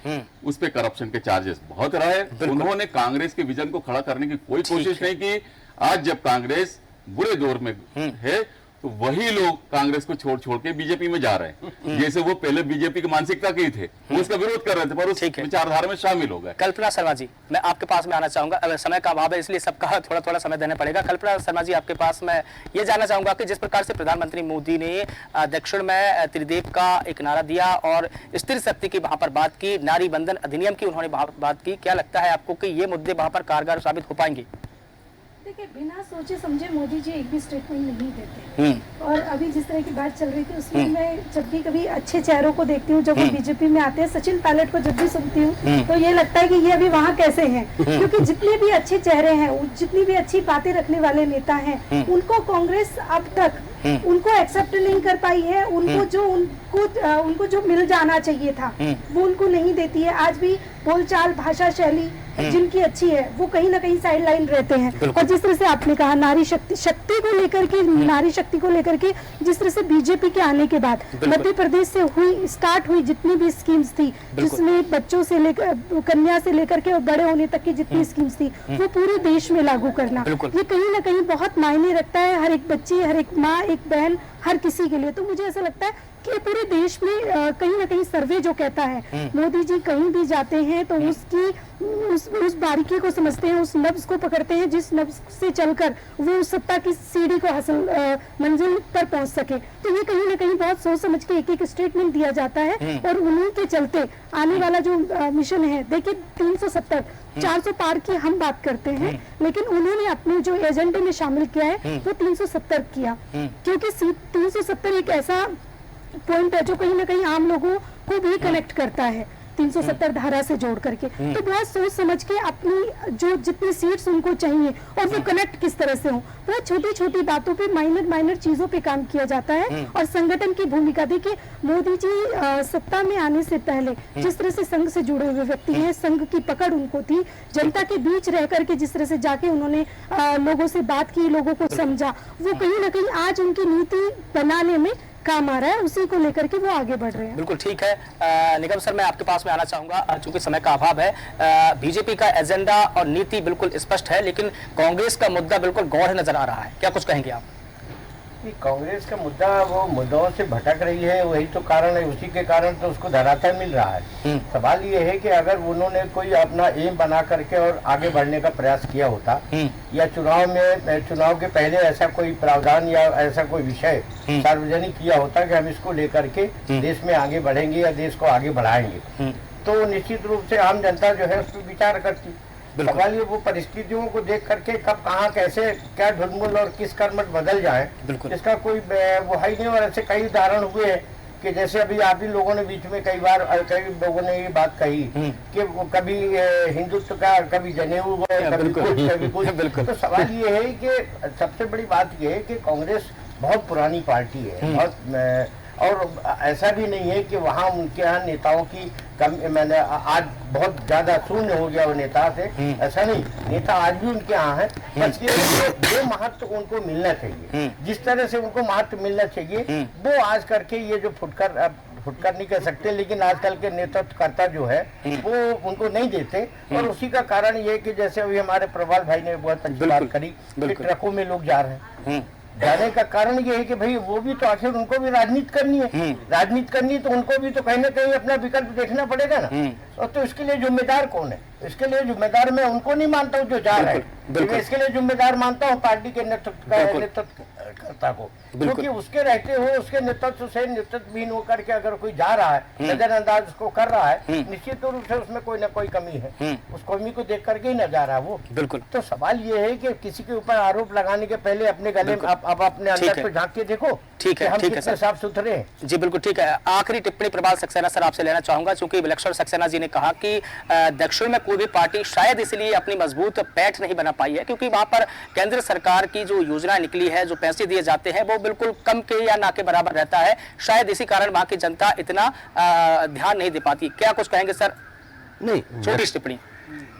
D: उस पे करप्शन के चार्जेस बहुत रहे। उन्होंने कांग्रेस के विजन को खड़ा करने की कोई कोशिश नहीं की। आज जब कांग्रेस बुरे दौर में है तो वही लोग कांग्रेस को छोड़ छोड़ के बीजेपी में जा रहे हैं। जैसे वो पहले बीजेपी की मानसिकता की थे, वो उसका विरोध कर रहे थे, पर उस विचारधारा में शामिल हो गए।
A: कल्पना शर्मा जी, मैं आपके पास में आना चाहूंगा, अब समय का अभाव है इसलिए सबका थोड़ा थोड़ा समय देना पड़ेगा। कल्पना शर्मा जी, आपके पास मैं ये जानना चाहूंगा कि जिस प्रकार से प्रधानमंत्री मोदी ने दक्षिण में त्रिदेव का एक नारा दिया और स्त्री शक्ति की वहां पर बात की, नारी बंधन अधिनियम की उन्होंने बात की, क्या लगता है आपको कि ये मुद्दे वहां पर कारगर साबित हो पाएंगे?
E: देखिए, बिना सोचे समझे मोदी जी एक भी स्टेटमेंट नहीं देते। और अभी जिस तरह की बात चल रही थी उसमें मैं जब भी कभी अच्छे चेहरों को देखती हूँ, जब वो बीजेपी में आते हैं, सचिन पायलट को जब भी सुनती हूँ तो ये लगता है कि ये अभी वहाँ कैसे हैं, क्योंकि जितने भी अच्छे चेहरे हैं, जितनी भी अच्छी बातें रखने वाले नेता हैं, उनको कांग्रेस अब तक उनको एक्सेप्ट नहीं कर पाई है। उनको जो मिल जाना चाहिए था वो उनको नहीं देती है। आज भी बोलचाल, भाषा शैली जिनकी अच्छी है वो कहीं ना कहीं साइड लाइन रहते हैं। और जिस तरह से आपने कहा नारी शक्ति को लेकर के, नारी शक्ति को लेकर के जिस तरह से बीजेपी के आने के बाद मध्य प्रदेश से स्टार्ट हुई जितनी भी स्कीम्स थी, जिसमें बच्चों से लेकर, कन्या से लेकर के बड़े होने तक की जितनी स्कीम्स थी, वो पूरे देश में लागू करना, ये कहीं ना कहीं बहुत मायने रखता है हर एक बच्ची, हर एक माँ, एक बहन, हर किसी के लिए। तो मुझे ऐसा लगता है कि पूरे देश में कहीं ना कहीं सर्वे जो कहता है मोदी जी कहीं भी जाते हैं तो उस बारीकी को समझते हैं, उस नब्ज को पकड़ते हैं जिस नब्ज से चलकर वो उस सत्ता की सीढ़ी को हासिल मंजिल पर पहुंच सके। तो ये कहीं ना कहीं बहुत सोच समझ के एक एक स्टेटमेंट दिया जाता है और उन्हीं के चलते आने वाला जो मिशन है, देखिए 370 400 पार की हम बात करते हैं, लेकिन उन्होंने अपने जो एजेंडे में शामिल किया है वो 370 किया, क्योंकि 370 एक ऐसा पॉइंट है जो कहीं ना कहीं आम लोगों को भी कनेक्ट करता है 370 धारा से जोड़ करके। तो बहुत सोच समझ के अपनी जो जितनी सीट्स उनको चाहिए और वो कनेक्ट किस तरह से हो, बहुत छोटी छोटी बातों पे, माइनर चीजों पे काम किया जाता है। और संगठन की भूमिका देखिए, मोदी जी सत्ता में आने से पहले जिस तरह से संघ से जुड़े हुए व्यक्ति हैं, संघ की पकड़ उनको थी, जनता के बीच रह करके जिस तरह से जाके उन्होंने लोगों से बात की, लोगों को समझा, वो कहीं ना कहीं आज उनकी नीति बनाने में काम आ रहा है, उसी को लेकर के वो आगे बढ़ रहे हैं।
A: बिल्कुल ठीक है। निगम सर, मैं आपके पास में आना चाहूंगा, चूंकि समय का अभाव है। बीजेपी का एजेंडा और नीति बिल्कुल स्पष्ट है, लेकिन कांग्रेस का मुद्दा बिल्कुल गौड़ नजर आ रहा है, क्या कुछ कहेंगे आप?
F: कांग्रेस का मुद्दा वो मुद्दों से भटक रही है, वही तो कारण है, उसी के कारण तो उसको धरातल मिल रहा है। सवाल ये है कि अगर उन्होंने कोई अपना एम बना करके और आगे बढ़ने का प्रयास किया होता, या चुनाव के पहले ऐसा कोई प्रावधान या ऐसा कोई विषय सार्वजनिक किया होता कि हम इसको लेकर के देश में आगे बढ़ेंगे या देश को आगे बढ़ाएंगे, तो निश्चित रूप से आम जनता जो है उस पर विचार करती। सवाल ये वो परिस्थितियों को देख करके कब कहाँ कैसे क्या ढुलमुल और किस कर्मठ बदल जाए, इसका कोई वो है ही नहीं। और ऐसे कई उदाहरण हुए हैं कि जैसे अभी आप ही लोगों ने बीच में कई लोगों ने ये बात कही कि वो कभी हिंदुत्व का, कभी जनेऊ, कभी कुछ। तो सवाल ये है कि सबसे बड़ी बात ये है कि कांग्रेस बहुत पुरानी पार्टी है, बहुत, और ऐसा भी नहीं है कि वहाँ उनके यहाँ नेताओं की मैंने आज बहुत ज्यादा शून्य हो गया वो नेता से, ऐसा नहीं, नेता आज भी उनके यहाँ है। बस ये जो महत्व उनको मिलना चाहिए, जिस तरह से उनको महत्व मिलना चाहिए, वो आज करके ये जो फुटकर नहीं कह सकते, लेकिन आजकल के नेतृत्वकर्ता जो है वो उनको नहीं देते। और उसी का कारण ये कि जैसे अभी हमारे प्रभाल भाई ने बहुत अच्छी बात करी कि ट्रकों में लोग जा रहे हैं, जाने का कारण ये है कि भाई वो भी तो आखिर उनको भी राजनीति करनी है, राजनीति करनी तो उनको भी तो कहीं ना कहीं अपना विकल्प देखना पड़ेगा ना। और तो इसके लिए जिम्मेदार कौन है? इसके लिए जिम्मेदार मैं उनको नहीं मानता हूँ जो जा रहे हैं, इसके लिए जिम्मेदार मानता हूँ पार्टी के नेतृत्वकर्ता को, क्योंकि उसके रहते हुए उसके नेतृत्व से नेतृत्वहीन होकर के अगर कोई जा रहा है, नजरअंदाज उसको कर रहा है, निश्चित रूप से उसमें कोई ना कोई कमी है, उस कमी को देख करके ही न जा रहा है वो। बिल्कुल। तो सवाल ये है कि किसी के ऊपर आरोप लगाने के पहले अपने गले में आप अपने अंदर को झांक के देखो, ठीक है, ठीक है सर, साफ सुथरे हैं।
A: जी बिल्कुल ठीक है। आखिरी टिप्पणी प्रभाल सक्सेना सर आपसे लेना चाहूंगा, चूंकि विलक्षण सक्सेना जी ने कहा कि दक्षिण में कोई भी पार्टी शायद इसलिए अपनी मजबूत पैठ नहीं बना पाई है क्योंकि वहां पर केंद्र सरकार की जो योजना निकली है, जो पैसे दिए जाते हैं वो बिल्कुल कम के या ना के बराबर रहता है, शायद इसी कारण वहां की जनता इतना ध्यान नहीं दे पाती। क्या कुछ कहेंगे सर?
G: नहीं,
A: छोटी टिप्पणी।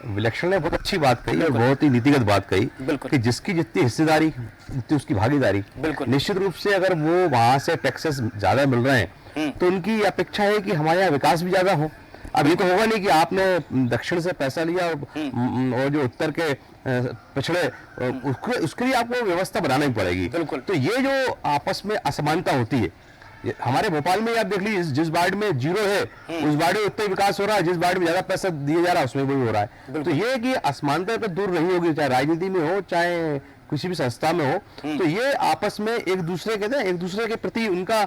G: विलक्षण ने बहुत अच्छी बात कही और बहुत ही नीतिगत बात कही कि जिसकी जितनी हिस्सेदारी उतनी उसकी भागीदारी। निश्चित रूप से अगर वो वहां से टैक्सेस ज्यादा मिल रहे हैं तो उनकी अपेक्षा है कि हमारे यहाँ विकास भी ज्यादा हो। अब ये तो होगा नहीं कि आपने दक्षिण से पैसा लिया और जो उत्तर के पिछड़े उसके लिए आपको व्यवस्था बनानी पड़ेगी। तो ये जो आपस में असमानता होती है, हमारे भोपाल में आप देख लीजिए, जिस वार्ड में 0 है उस वार्ड में उतना विकास हो रहा है, जिस वार्ड में ज्यादा पैसा दिया जा रहा है उसमें वही हो रहा है। तो ये कि असमानता पे दूर नहीं होगी, चाहे राजनीति में हो चाहे किसी भी संस्था में हो, तो ये आपस में एक दूसरे के प्रति उनका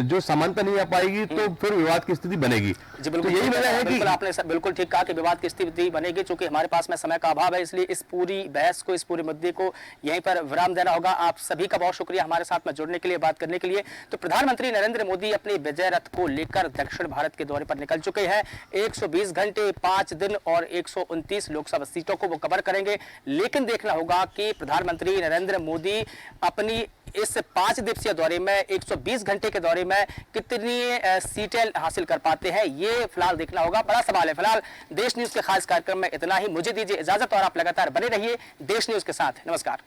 G: जो समानता नहीं आ पाएगी तो फिर विवाद की स्थिति बनेगी। तो यही वजह है कि
A: आपने बिल्कुल ठीक कहा कि विवाद की स्थिति बनेगी। चूंकि हमारे पास में समय का अभाव है, इसलिए इस पूरी बहस को, इस पूरे मुद्दे को यहीं पर विराम देना होगा। आप सभी का बहुत शुक्रिया हमारे साथ में जुड़ने के लिए, बात करने के लिए। तो प्रधानमंत्री नरेंद्र मोदी अपनी विजय रथ को लेकर दक्षिण भारत के दौरे पर निकल चुके हैं। 120 घंटे 5 दिन और 129 लोकसभा सीटों को वो कवर करेंगे, लेकिन देखना होगा कि प्रधानमंत्री नरेंद्र मोदी अपनी इस 5 दिवसीय दौरे में 120 घंटे के दौरे में कितनी सीटें हासिल कर पाते हैं, ये फिलहाल देखना होगा, बड़ा सवाल है। फिलहाल देश न्यूज के खास कार्यक्रम में इतना ही। मुझे दीजिए इजाजत और आप लगातार बने रहिए देश न्यूज के साथ। नमस्कार।